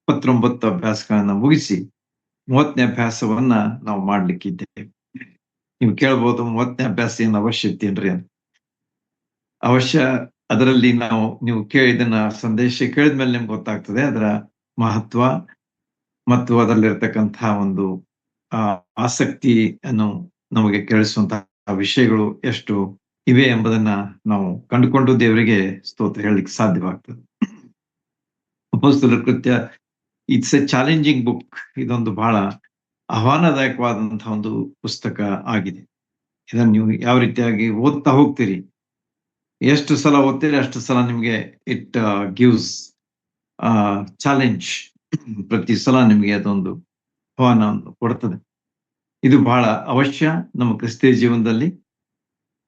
29 ಅಭ್ಯಾಸಗಳನ್ನ ಮುಗಿಸಿ 30ನೇ ಅಭ್ಯಾಸವನ್ನ ನಾವು ಮಾಡ್ಲಿಕ್ಕಿದ್ದೇವೆ. ನೀವು ಕೇಳ್ಬೋದು 30ನೇ ಅಭ್ಯಾಸ ಏನ್ ಅವಶ್ಯಕತೆ ಏನ್ರಿ ಅಂತ. ಅವಶ್ಯ ಅದರಲ್ಲಿ ನೀವು ಇದನ್ನ ಸಂದೇಶ ಕೇಳಿದ್ಮೇಲೆ ನಿಮ್ಗೆ ಗೊತ್ತಾಗ್ತದೆ ಅದರ ಮಹತ್ವ ಮತ್ತು ಅದರಲ್ಲಿರ್ತಕ್ಕಂತಹ ಒಂದು ಆಸಕ್ತಿಯನ್ನು ನಮಗೆ ಕೇಳಿಸುವಂತಹ ವಿಷಯಗಳು ಎಷ್ಟು ಇವೆ ಎಂಬುದನ್ನ ನಾವು ಕಂಡುಕೊಂಡು ದೇವರಿಗೆ ಸ್ತೋತ್ರ ಹೇಳಲಿಕ್ಕೆ ಸಾಧ್ಯವಾಗ್ತದೆ. ಅಪೊಸ್ತಲರ ಕೃತ್ಯ ಇಟ್ಸ್ ಎ ಚಾಲೆಂಜಿಂಗ್ ಬುಕ್. ಇದೊಂದು ಬಹಳ ಆಹ್ವಾನದಾಯಕವಾದಂತಹ ಒಂದು ಪುಸ್ತಕ ಆಗಿದೆ. ಇದನ್ನು ನೀವು ಯಾವ ರೀತಿಯಾಗಿ ಓದ್ತಾ ಹೋಗ್ತೀರಿ, ಎಷ್ಟು ಸಲ ಓದ್ತೀರಿ ಅಷ್ಟು ಸಲ ನಿಮ್ಗೆ ಇಟ್ ಗಿವ್ಸ್ ಚಾಲೆಂಜ್. ಪ್ರತಿ ಸಲ ನಿಮ್ಗೆ ಅದೊಂದು ಆಹ್ವಾನವನ್ನು ಕೊಡ್ತದೆ. ಇದು ಬಹಳ ಅವಶ್ಯ ನಮ್ಮ ಕ್ರಿಸ್ತಿಯ ಜೀವನದಲ್ಲಿ.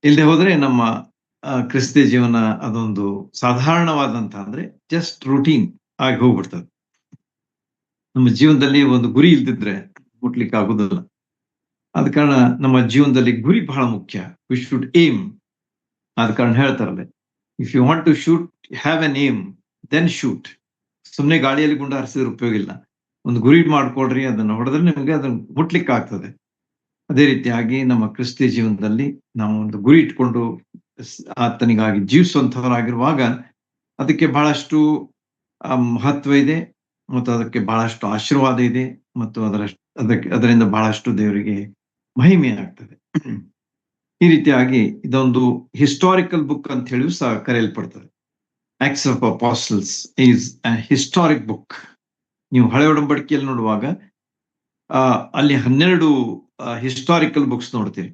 ಇಲ್ಲದೆ ಹೋದ್ರೆ ನಮ್ಮ ಕ್ರಿಸ್ತಿಯ ಜೀವನ ಅದೊಂದು ಸಾಧಾರಣವಾದಂತ ಅಂದ್ರೆ ಜಸ್ಟ್ ರೂಟೀನ್ ಆಗಿ ಹೋಗ್ಬಿಡ್ತದೆ. ನಮ್ಮ ಜೀವನದಲ್ಲಿ ಒಂದು ಗುರಿ ಇಲ್ದಿದ್ರೆ ಮುಟ್ಲಿಕ್ಕೆ ಆಗುದಿಲ್ಲ. ಆದ ಕಾರಣ ನಮ್ಮ ಜೀವನದಲ್ಲಿ ಗುರಿ ಬಹಳ ಮುಖ್ಯ. We should aim. ಆದ ಕಾರಣ ಹೇಳ್ತಾರಲ್ಲ, if you want to shoot, have an aim, then shoot. ಸುಮ್ಮನೆ ಗಾಳಿಯಲ್ಲಿ ಗುಂಡು ಹಾರಿಸಿದ್ರೆ ಉಪಯೋಗ ಇಲ್ಲ. ಒಂದು ಗುರಿ ಮಾಡ್ಕೊಳ್ರಿ, ಅದನ್ನು ಹೊಡೆದ್ರೆ ನಿಮಗೆ ಅದನ್ನು ಮುಟ್ಲಿಕ್ಕೆ ಆಗ್ತದೆ. ಅದೇ ರೀತಿಯಾಗಿ ನಮ್ಮ ಕ್ರಿಸ್ತಿಯ ಜೀವನದಲ್ಲಿ ನಾವು ಒಂದು ಗುರಿ ಇಟ್ಕೊಂಡು ಆತನಿಗಾಗಿ ಜೀವಿಸುವಂತವರಾಗಿರುವಾಗ ಅದಕ್ಕೆ ಬಹಳಷ್ಟು ಮಹತ್ವ ಇದೆ ಮತ್ತು ಅದಕ್ಕೆ ಬಹಳಷ್ಟು ಆಶೀರ್ವಾದ ಇದೆ ಮತ್ತು ಅದರಿಂದ ಬಹಳಷ್ಟು ದೇವರಿಗೆ ಮಹಿಮೆ ಆಗ್ತದೆ. ಈ ರೀತಿಯಾಗಿ ಇದೊಂದು ಹಿಸ್ಟಾರಿಕಲ್ ಬುಕ್ ಅಂತ ಹೇಳಿ ಸಹ ಕರೆಯಲ್ಪಡ್ತದೆ. Acts of apostles is a historic book. ನೀವು ಹಳೆ ಒಡಂಬಡಿಕೆಯಲ್ಲಿ ನೋಡುವಾಗ ಅಲ್ಲಿ 12 ಹಿಸ್ಟಾರಿಕಲ್ ಬುಕ್ಸ್ ನೋಡ್ತೀರಿ.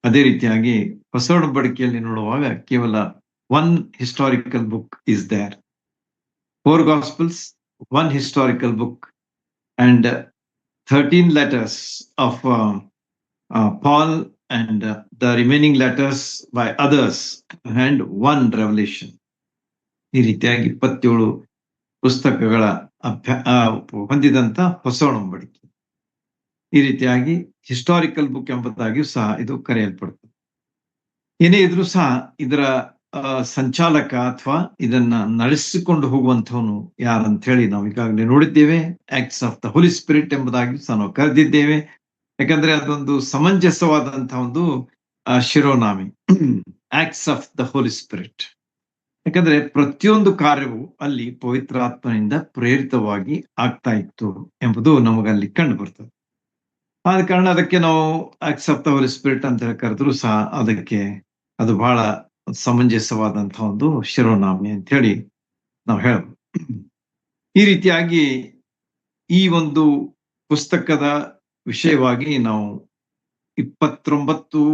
ಅದೇ ರೀತಿಯಾಗಿ ಹೊಸ ಒಡಂಬಡಿಕೆಯಲ್ಲಿ ನೋಡುವಾಗ ಕೇವಲ 1 historical book is there. 4 Gospels, 1 historical book, and 13 letters of Paul, and the remaining letters by others, and 1 revelation. ಈ ರೀತಿಯಾಗಿ 27 ಪುಸ್ತಕಗಳ ಹೊಂದಿದಂತ ಹೊಸ ಒಡಂಬಡಿಕೆ. ಈ ರೀತಿಯಾಗಿ ಹಿಸ್ಟಾರಿಕಲ್ ಬುಕ್ ಎಂಬುದಾಗಿಯೂ ಸಹ ಇದು ಕರೆಯಲ್ಪಡುತ್ತದೆ. ಏನೇ ಇದ್ರೂ ಸಹ ಇದರ ಸಂಚಾಲಕ ಅಥವಾ ಇದನ್ನ ನಡೆಸಿಕೊಂಡು ಹೋಗುವಂಥವನು ಯಾರಂತ ಹೇಳಿ ನಾವು ಈಗಾಗಲೇ ನೋಡಿದ್ದೇವೆ. Acts of the Holi spirit ಎಂಬುದಾಗಿ ಸಹ ನಾವು ಕರೆದಿದ್ದೇವೆ. ಯಾಕಂದ್ರೆ ಅದೊಂದು ಸಮಂಜಸವಾದಂತಹ ಒಂದು ಶಿರೋನಾಮೆ, acts of the Holi spirit. ಯಾಕಂದ್ರೆ ಪ್ರತಿಯೊಂದು ಕಾರ್ಯವು ಅಲ್ಲಿ ಪವಿತ್ರಾತ್ಮನಿಂದ ಪ್ರೇರಿತವಾಗಿ ಆಗ್ತಾ ಇತ್ತು ಎಂಬುದು ನಮಗಲ್ಲಿ ಕಂಡು ಬರ್ತದೆ. ಆದ ಕಾರಣ ಅದಕ್ಕೆ ನಾವು Acts of the Holi Spirit ಅಂತ ಹೇಳಿ ಕರೆದ್ರು ಸಹ ಅದಕ್ಕೆ ಅದು ಬಹಳ ಸಮಂಜಸವಾದಂತಹ ಒಂದು ಶಿರೋನಾಮೆ ಅಂತ ಹೇಳಿ ನಾವು ಹೇಳ್ಬೋದು. ಈ ರೀತಿಯಾಗಿ ಈ ಒಂದು ಪುಸ್ತಕದ ವಿಷಯವಾಗಿ ನಾವು 29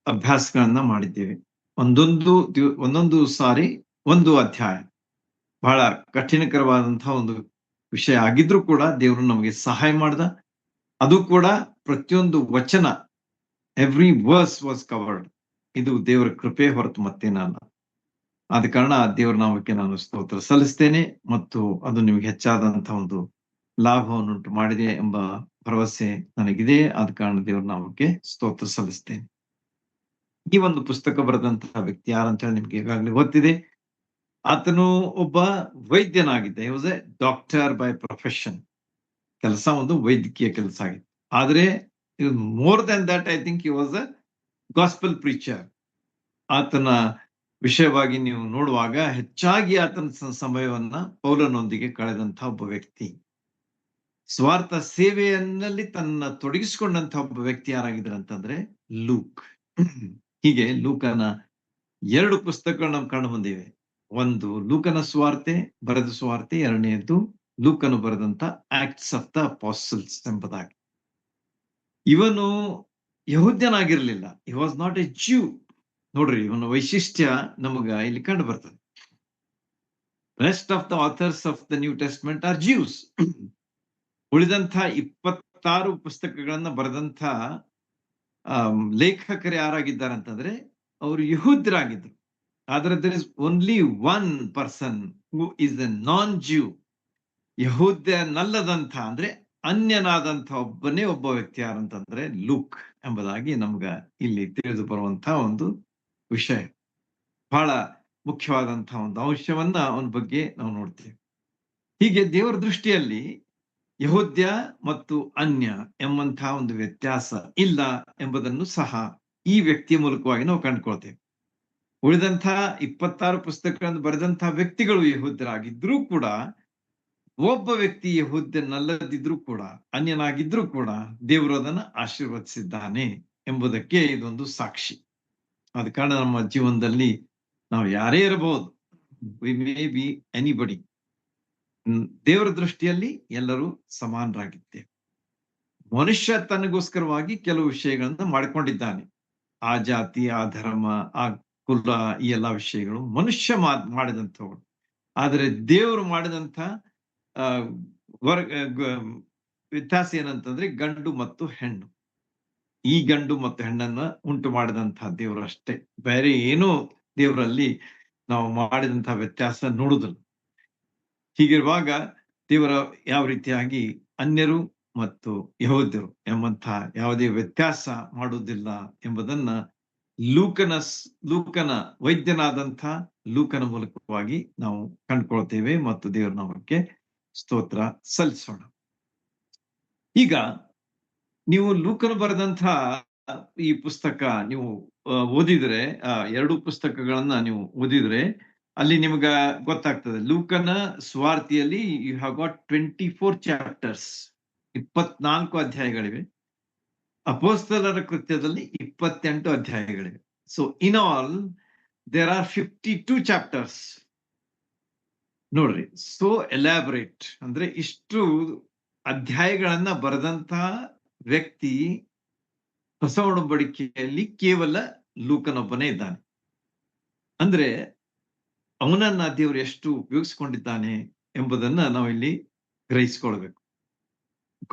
ಅಭ್ಯಾಸಗಳನ್ನ ಮಾಡಿದ್ದೇವೆ. ಒಂದೊಂದು ಸಾರಿ ಒಂದು ಅಧ್ಯಾಯ. ಬಹಳ ಕಠಿಣಕರವಾದಂತಹ ಒಂದು ವಿಷಯ ಆಗಿದ್ರೂ ಕೂಡ ದೇವರು ನಮಗೆ ಸಹಾಯ ಮಾಡ್ದ. ಅದು ಕೂಡ ಪ್ರತಿಯೊಂದು ವಚನ, ಎವ್ರಿ ವರ್ಸ್ ವಾಸ್ ಕವರ್ಡ್. ಇದು ದೇವರ ಕೃಪೆ ಹೊರತು ಮತ್ತೇನಲ್ಲ. ಆದ ಕಾರಣ ದೇವರ ನಾಮಕ್ಕೆ ನಾನು ಸ್ತೋತ್ರ ಸಲ್ಲಿಸ್ತೇನೆ ಮತ್ತು ಅದು ನಿಮಗೆ ಹೆಚ್ಚಾದಂತಹ ಒಂದು ಲಾಭವನ್ನುಂಟು ಮಾಡಿದೆ ಎಂಬ ಭರವಸೆ ನನಗಿದೆ. ಆದ ಕಾರಣ ದೇವರ ನಾಮಕ್ಕೆ ಸ್ತೋತ್ರ ಸಲ್ಲಿಸ್ತೇನೆ. ಈ ಒಂದು ಪುಸ್ತಕ ಬರೆದಂತಹ ವ್ಯಕ್ತಿ ಯಾರಂತ ಹೇಳಿ ನಿಮ್ಗೆ ಈಗಾಗಲೇ ಗೊತ್ತಿದೆ. ಆತನು ಒಬ್ಬ ವೈದ್ಯನಾಗಿದ್ದ. He was a doctor by profession. ಕೆಲಸ ಒಂದು ವೈದ್ಯಕೀಯ ಕೆಲಸ ಆಗಿತ್ತು. ಆದ್ರೆ more than that, I think he was a gospel preacher. ಆತನ ವಿಷಯವಾಗಿ ನೀವು ನೋಡುವಾಗ ಹೆಚ್ಚಾಗಿ ಆತನ ಸಮಯವನ್ನ ಪೌಲನೊಂದಿಗೆ ಕಳೆದಂತಹ ಒಬ್ಬ ವ್ಯಕ್ತಿ. ಸ್ವಾರ್ಥ ಸೇವೆಯಲ್ಲಿ ತನ್ನ ತೊಡಗಿಸಿಕೊಂಡಂತಹ ಒಬ್ಬ ವ್ಯಕ್ತಿ ಯಾರಾಗಿದ್ರು ಅಂತಂದ್ರೆ ಲೂಕ್. ಹೀಗೆ ಲೂಕನ 2 ಪುಸ್ತಕಗಳು ನಾವು ಕಂಡು ಬಂದಿವೆ. ಒಂದು ಲೂಕನ ಸುವಾರ್ತೆ, ಬರೆದ ಸುವಾರ್ತೆ. ಎರಡನೆಯದ್ದು ಲೂಕನು ಬರೆದಂತ ಆಕ್ಟ್ಸ್ ಆಫ್ ದ ಅಪಾಸ್ಟಲ್ಸ್ ಎಂಬುದಾಗಿ. ಇವನು ಯಹೂದ್ಯನಾಗಿರ್ಲಿಲ್ಲ. He was not a Jew. ನೋಡ್ರಿ, ಇವನ ವೈಶಿಷ್ಟ್ಯ ನಮಗ ಇಲ್ಲಿ ಕಂಡು ಬರ್ತದೆ. Rest of the authors of the new testament are Jews. ಉಳಿದಂತ 26 ಪುಸ್ತಕಗಳನ್ನ ಬರೆದಂತ ಲೇಖಕರು ಯಾರಾಗಿದ್ದಾರೆ ಅಂತಂದ್ರೆ ಅವರು ಯಹೂದ್ಯರಾಗಿದ್ರು. ಆದ್ರೆ there is only one person who is a non-Jew. ಯಹೂದ್ಯನಲ್ಲದಂತ ಅಂದ್ರೆ ಅನ್ಯನಾದಂತ ಒಬ್ಬ ವ್ಯಕ್ತಿ ಯಾರಂತಂದ್ರೆ ಲೂಕ್ ಎಂಬುದಾಗಿ ನಮ್ಗ ಇಲ್ಲಿ ತಿಳಿದು ಬರುವಂತಹ ಒಂದು ವಿಷಯ. ಬಹಳ ಮುಖ್ಯವಾದಂತಹ ಒಂದು ಅಂಶವನ್ನ ಅವನ ಬಗ್ಗೆ ನಾವು ನೋಡ್ತೀವಿ. ಹೀಗೆ ದೇವರ ದೃಷ್ಟಿಯಲ್ಲಿ ಯಹೂದ್ಯ ಮತ್ತು ಅನ್ಯ ಎಂಬಂತಹ ಒಂದು ವ್ಯತ್ಯಾಸ ಇಲ್ಲ ಎಂಬುದನ್ನು ಸಹ ಈ ವ್ಯಕ್ತಿಯ ಮೂಲಕವಾಗಿ ನಾವು ಕಂಡುಕೊಳ್ತೇವೆ. ಉಳಿದಂತಹ 26 ಪುಸ್ತಕಗಳನ್ನು ಬರೆದಂತಹ ವ್ಯಕ್ತಿಗಳು ಯಹೂದ್ಯರಾಗಿದ್ರೂ ಕೂಡ, ಒಬ್ಬ ವ್ಯಕ್ತಿ ಯಹೂದ್ಯನಲ್ಲದಿದ್ರೂ ಕೂಡ, ಅನ್ಯನಾಗಿದ್ರೂ ಕೂಡ ದೇವರು ಅದನ್ನು ಆಶೀರ್ವದಿಸಿದ್ದಾನೆ ಎಂಬುದಕ್ಕೆ ಇದೊಂದು ಸಾಕ್ಷಿ. ಆದ ಕಾರಣ ನಮ್ಮ ಜೀವನದಲ್ಲಿ ನಾವು ಯಾರೇ ಇರಬಹುದು, ವಿ ಮೇ ಬಿ ಎನಿಬಡಿ, ದೇವರ ದೃಷ್ಟಿಯಲ್ಲಿ ಎಲ್ಲರೂ ಸಮಾನರಾಗಿದ್ದೇವೆ. ಮನುಷ್ಯ ತನಗೋಸ್ಕರವಾಗಿ ಕೆಲವು ವಿಷಯಗಳನ್ನ ಮಾಡಿಕೊಂಡಿದ್ದಾನೆ. ಆ ಜಾತಿ, ಆ ಧರ್ಮ, ಆ ಕುಲ, ಈ ಎಲ್ಲಾ ವಿಷಯಗಳು ಮನುಷ್ಯ ಮಾಡಿದಂಥವುಗಳು. ಆದರೆ ದೇವರು ಮಾಡಿದಂಥ ಆ ವ್ಯತ್ಯಾಸ ಏನಂತಂದ್ರೆ ಗಂಡು ಮತ್ತು ಹೆಣ್ಣು. ಈ ಗಂಡು ಮತ್ತು ಹೆಣ್ಣನ್ನ ಉಂಟು ಮಾಡಿದಂತಹ ದೇವರು ಅಷ್ಟೇ, ಬೇರೆ ಏನೋ ದೇವರಲ್ಲಿ ನಾವು ಮಾಡಿದಂತಹ ವ್ಯತ್ಯಾಸ ನೋಡುದಿಲ್ಲ. ಹೀಗಿರುವಾಗ ದೇವರ ಯಾವ ರೀತಿಯಾಗಿ ಅನ್ಯರು ಮತ್ತು ಯಹೂದ್ಯರು ಎಂಬಂತಹ ಯಾವುದೇ ವ್ಯತ್ಯಾಸ ಮಾಡುವುದಿಲ್ಲ ಎಂಬುದನ್ನ ಲೂಕನ ವೈದ್ಯನಾದಂಥ ಲೂಕನ ಮೂಲಕವಾಗಿ ನಾವು ಕಂಡುಕೊಳ್ತೇವೆ ಮತ್ತು ದೇವರ ನಾಮಕ್ಕೆ ಸ್ತೋತ್ರ ಸಲ್ಲಿಸೋಣ. ಈಗ ನೀವು ಲೂಕನ ಬರೆದಂತಹ ಈ ಪುಸ್ತಕ ನೀವು ಓದಿದ್ರೆ, 2 ಪುಸ್ತಕಗಳನ್ನ ನೀವು ಓದಿದ್ರೆ ಅಲ್ಲಿ ನಿಮ್ಗ ಗೊತ್ತಾಗ್ತದೆ. ಲೂಕನ ಸುವಾರ್ತೆಯಲ್ಲಿ ಯು ಹ್ಯಾವ್ ಗಾಟ್ 24 ಚಾಪ್ಟರ್ಸ್, 24 ಅಧ್ಯಾಯಗಳಿವೆ. ಅಪೊಸ್ತಲರ ಕೃತ್ಯದಲ್ಲಿ 28 ಅಧ್ಯಾಯಗಳಿವೆ. So in all there are 52 chapters. ನೋಡ್ರಿ, ಸೋ ಎಲಾಬರೇಟ್, ಅಂದ್ರೆ ಇಷ್ಟು ಅಧ್ಯಾಯಗಳನ್ನ ಬರೆದಂತಹ ವ್ಯಕ್ತಿ ಹೊಸ ಒಡಂಬಡಿಕೆಯಲ್ಲಿ ಕೇವಲ ಲೂಕನೊಬ್ಬನೇ ಇದ್ದಾನೆ. ಅಂದ್ರೆ ಅವನನ್ನ ದೇವರು ಎಷ್ಟು ಉಪಯೋಗಿಸಿಕೊಂಡಿದ್ದಾನೆ ಎಂಬುದನ್ನ ನಾವು ಇಲ್ಲಿ ಗ್ರಹಿಸಿಕೊಳ್ಬೇಕು.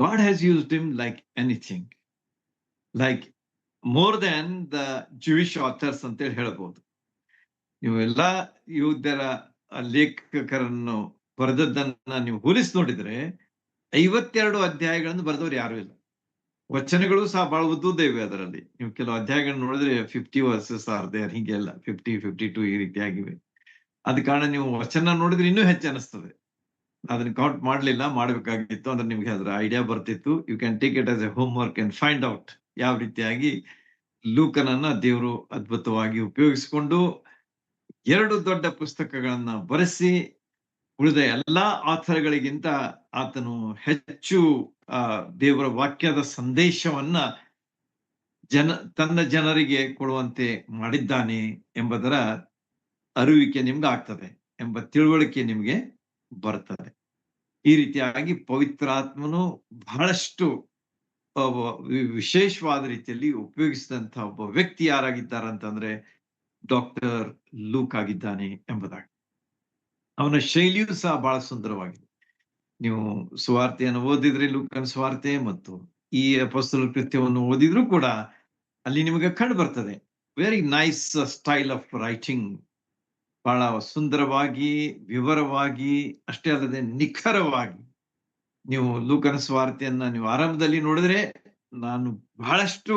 God has used him like anything, like more than the Jewish authors ಅಂತೇಳಿ ಹೇಳ್ಬೋದು. ನೀವು ಎಲ್ಲಾ ಯಹೂದ್ಯರ ಲೇಖಕರನ್ನು ಬರೆದದ್ದನ್ನ ನೀವು ಹೋಲಿಸಿ ನೋಡಿದ್ರೆ 52 ಅಧ್ಯಾಯಗಳನ್ನು ಬರೆದವರು ಯಾರು ಇಲ್ಲ. ವಚನಗಳು ಸಹ ಬಹಳ ಉದ್ದುದ್ದೇವೆ ಅದರಲ್ಲಿ. ನೀವು ಕೆಲವು ಅಧ್ಯಾಯಗಳನ್ನು ನೋಡಿದ್ರೆ 50 ವರ್ಸಸ್ ಆರ್ ದೇರ್, ಹೀಗೆಲ್ಲ 50, 52 ಈ ರೀತಿಯಾಗಿವೆ. ಅದ ಕಾರಣ ನೀವು ವಚನ ನೋಡಿದ್ರೆ ಇನ್ನೂ ಹೆಚ್ಚು ಅನಿಸ್ತದೆ. ಅದನ್ನ ಕೌಂಟ್ ಮಾಡ್ಲಿಲ್ಲ, ಮಾಡ್ಬೇಕಾಗಿತ್ತು ಅಂದ್ರೆ ನಿಮ್ಗೆ ಅದರ ಐಡಿಯಾ ಬರ್ತಿತ್ತು. You can take it as a homework and find out ಯಾವ ರೀತಿಯಾಗಿ ಲೂಕನನ್ನ ದೇವರು ಅದ್ಭುತವಾಗಿ ಉಪಯೋಗಿಸಿಕೊಂಡು 2 ದೊಡ್ಡ ಪುಸ್ತಕಗಳನ್ನ ಬರೆಸಿ ಉಳಿದ ಎಲ್ಲಾ ಆಥರ್ಗಳಿಗಿಂತ ಆತನು ಹೆಚ್ಚು ದೇವರ ವಾಕ್ಯದ ಸಂದೇಶವನ್ನ ತನ್ನ ಜನರಿಗೆ ಕೊಡುವಂತೆ ಮಾಡಿದ್ದಾನೆ ಎಂಬುದರ ಅರಿವಿಕೆ ನಿಮ್ಗೆ ಆಗ್ತದೆ, ಎಂಬ ತಿಳುವಳಿಕೆ ನಿಮ್ಗೆ ಬರ್ತದೆ. ಈ ರೀತಿಯಾಗಿ ಪವಿತ್ರಾತ್ಮನು ಬಹಳಷ್ಟು ವಿಶೇಷವಾದ ರೀತಿಯಲ್ಲಿ ಉಪಯೋಗಿಸಿದಂತ ಒಬ್ಬ ವ್ಯಕ್ತಿ ಯಾರಾಗಿದ್ದಾರೆ ಅಂತಂದ್ರೆ ಡಾಕ್ಟರ್ ಲೂಕ್ ಆಗಿದ್ದಾನೆ ಎಂಬುದಾಗಿ. ಅವನ ಶೈಲಿಯೂ ಸಹ ಬಹಳ ಸುಂದರವಾಗಿದೆ. ನೀವು ಸುವಾರ್ತೆಯನ್ನು ಓದಿದ್ರೆ, ಲೂಕನ ಸುವಾರ್ತೆ ಮತ್ತು ಈ ಅಪೊಸ್ತಲರ ಕೃತ್ಯವನ್ನು ಓದಿದ್ರು ಕೂಡ ಅಲ್ಲಿ ನಿಮಗೆ ಕಂಡು ಬರ್ತದೆ very nice style of writing. ಬಹಳ ಸುಂದರವಾಗಿ, ವಿವರವಾಗಿ, ಅಷ್ಟೇ ಅಲ್ಲದೆ ನಿಖರವಾಗಿ. ನೀವು ಲೂಕನ ಸುವಾರ್ತೆಯನ್ನ ನೀವು ಆರಂಭದಲ್ಲಿ ನೋಡಿದ್ರೆ, ನಾನು ಬಹಳಷ್ಟು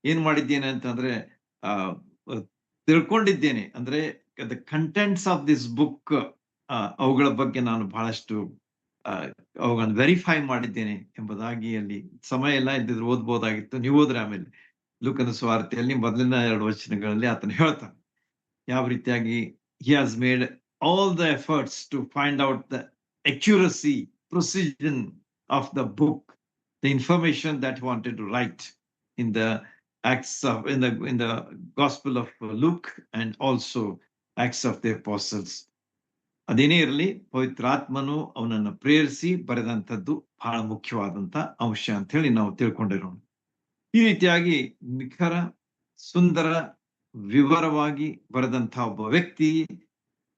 ಏನ್ ಮಾಡಿದ್ದೇನೆ ಅಂತಂದ್ರೆ ತಿಳ್ಕೊಂಡಿದ್ದೇನೆ. ಅಂದ್ರೆ the contents of this book, ಅವುಗಳ ಬಗ್ಗೆ ನಾನು ಬಹಳಷ್ಟು ಅವುಗಳನ್ನು ವೆರಿಫೈ ಮಾಡಿದ್ದೇನೆ ಎಂಬುದಾಗಿ. ಅಲ್ಲಿ ಸಮಯ ಎಲ್ಲ ಇದ್ದಿದ್ರೆ ಓದ್ಬೋದಾಗಿತ್ತು. ನೀವು ಹೋದ್ರೆ ಆಮೇಲೆ ಲೂಕನ ಸುವಾರ್ತೆಯಲ್ಲಿ ಮೊದಲಿನ 2 ವಚನಗಳಲ್ಲಿ ಆತನು ಹೇಳ್ತಾನೆ ಯಾವ ರೀತಿಯಾಗಿ he has made all the efforts to find out the accuracy, precision of the book, the information that he wanted to write in the Acts of in the Gospel of Luke and also Acts of the Apostles. ಅದೇನೇ ಇರಲಿ, ಪವಿತ್ರಾತ್ಮನು ಅವನನ್ನು ಪ್ರೇರಿಸಿ ಬರೆದಂಥದ್ದು ಬಹಳ ಮುಖ್ಯವಾದಂತ ಅಂಶ ಅಂತ ಹೇಳಿ ನಾವು ತಿಳ್ಕೊಂಡಿರೋಣ. ಈ ರೀತಿಯಾಗಿ ನಿಖರ, ಸುಂದರ, ವಿವರವಾಗಿ ಬರೆದಂತಹ ಒಬ್ಬ ವ್ಯಕ್ತಿ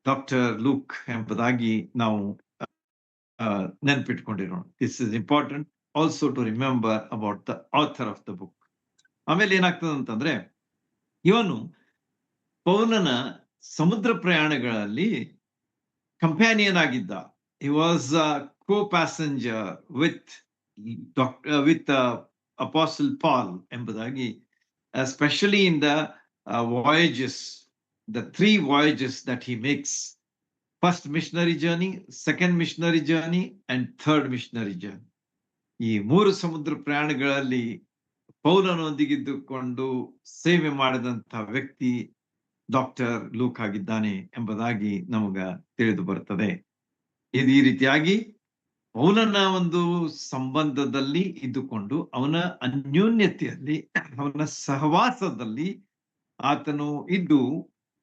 ಡಾಕ್ಟರ್ ಲೂಕ್ ಎಂಬುದಾಗಿ ನಾವು ನೆನಪಿಟ್ಕೊಂಡಿರೋಣ. This is important also to remember about the author of the book. ಆಮೇಲೆ ಏನಾಗ್ತದೆ ಅಂತಂದ್ರೆ, ಇವನು ಪೌಲನ ಸಮುದ್ರ ಪ್ರಯಾಣಗಳಲ್ಲಿ ಕಂಪ್ಯಾನಿಯನ್ ಆಗಿದ್ದ. He was a co-passenger with Apostle Paul ಎಂಬುದಾಗಿ, especially in the voyages, the 3 voyages that he makes first missionary journey, second missionary journey and third missionary journey. ಈ 3 ಸಮುದ್ರ ಪ್ರಯಾಣಗಳಲ್ಲಿ ಪೌಲನೊಂದಿಗಿದ್ದುಕೊಂಡು ಸೇವೆ ಮಾಡಿದಂತಹ ವ್ಯಕ್ತಿ ಡಾಕ್ಟರ್ ಲೂಕ್ ಆಗಿದ್ದಾನೆ ಎಂಬುದಾಗಿ ನಮಗ ತಿಳಿದು ಬರ್ತದೆ. ಈ ರೀತಿಯಾಗಿ ಪೌಲನ ಒಂದು ಸಂಬಂಧದಲ್ಲಿ ಇದ್ದುಕೊಂಡು ಅವನ ಅನ್ಯೋನ್ಯತೆಯಲ್ಲಿ, ಅವನ ಸಹವಾಸದಲ್ಲಿ ಆತನು ಇದ್ದು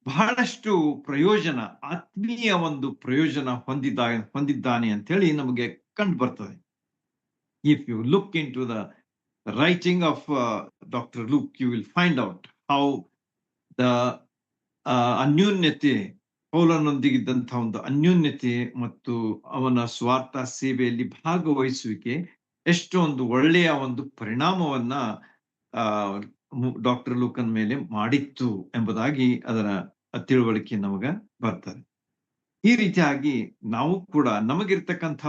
ಬಹಳಷ್ಟು ಪ್ರಯೋಜನ, ಆತ್ಮೀಯ ಒಂದು ಪ್ರಯೋಜನ ಹೊಂದಿದ್ದಾನೆ ಅಂತ ಹೇಳಿ ನಮಗೆ ಕಂಡು ಬರ್ತದೆ. If you look into the writing of doctor Luke, you will find out how the ಅನ್ಯೋನ್ಯತೆ, ಪೌಲನೊಂದಿಗಿದ್ದಂತಹ ಒಂದು ಅನ್ಯೋನ್ಯತೆ ಮತ್ತು ಅವನ ಸ್ವಾರ್ಥ ಸೇವೆಯಲ್ಲಿ ಭಾಗವಹಿಸುವಿಕೆ ಎಷ್ಟೊಂದು ಒಳ್ಳೆಯ ಒಂದು ಪರಿಣಾಮವನ್ನ ಡಾಕ್ಟರ್ ಲೂಕನ್ ಮೇಲೆ ಮಾಡಿತ್ತು ಎಂಬುದಾಗಿ ಅದರ ತಿಳುವಳಿಕೆ ನಮಗ ಬರ್ತದೆ. ಈ ರೀತಿಯಾಗಿ ನಾವು ಕೂಡ ನಮಗಿರ್ತಕ್ಕಂಥ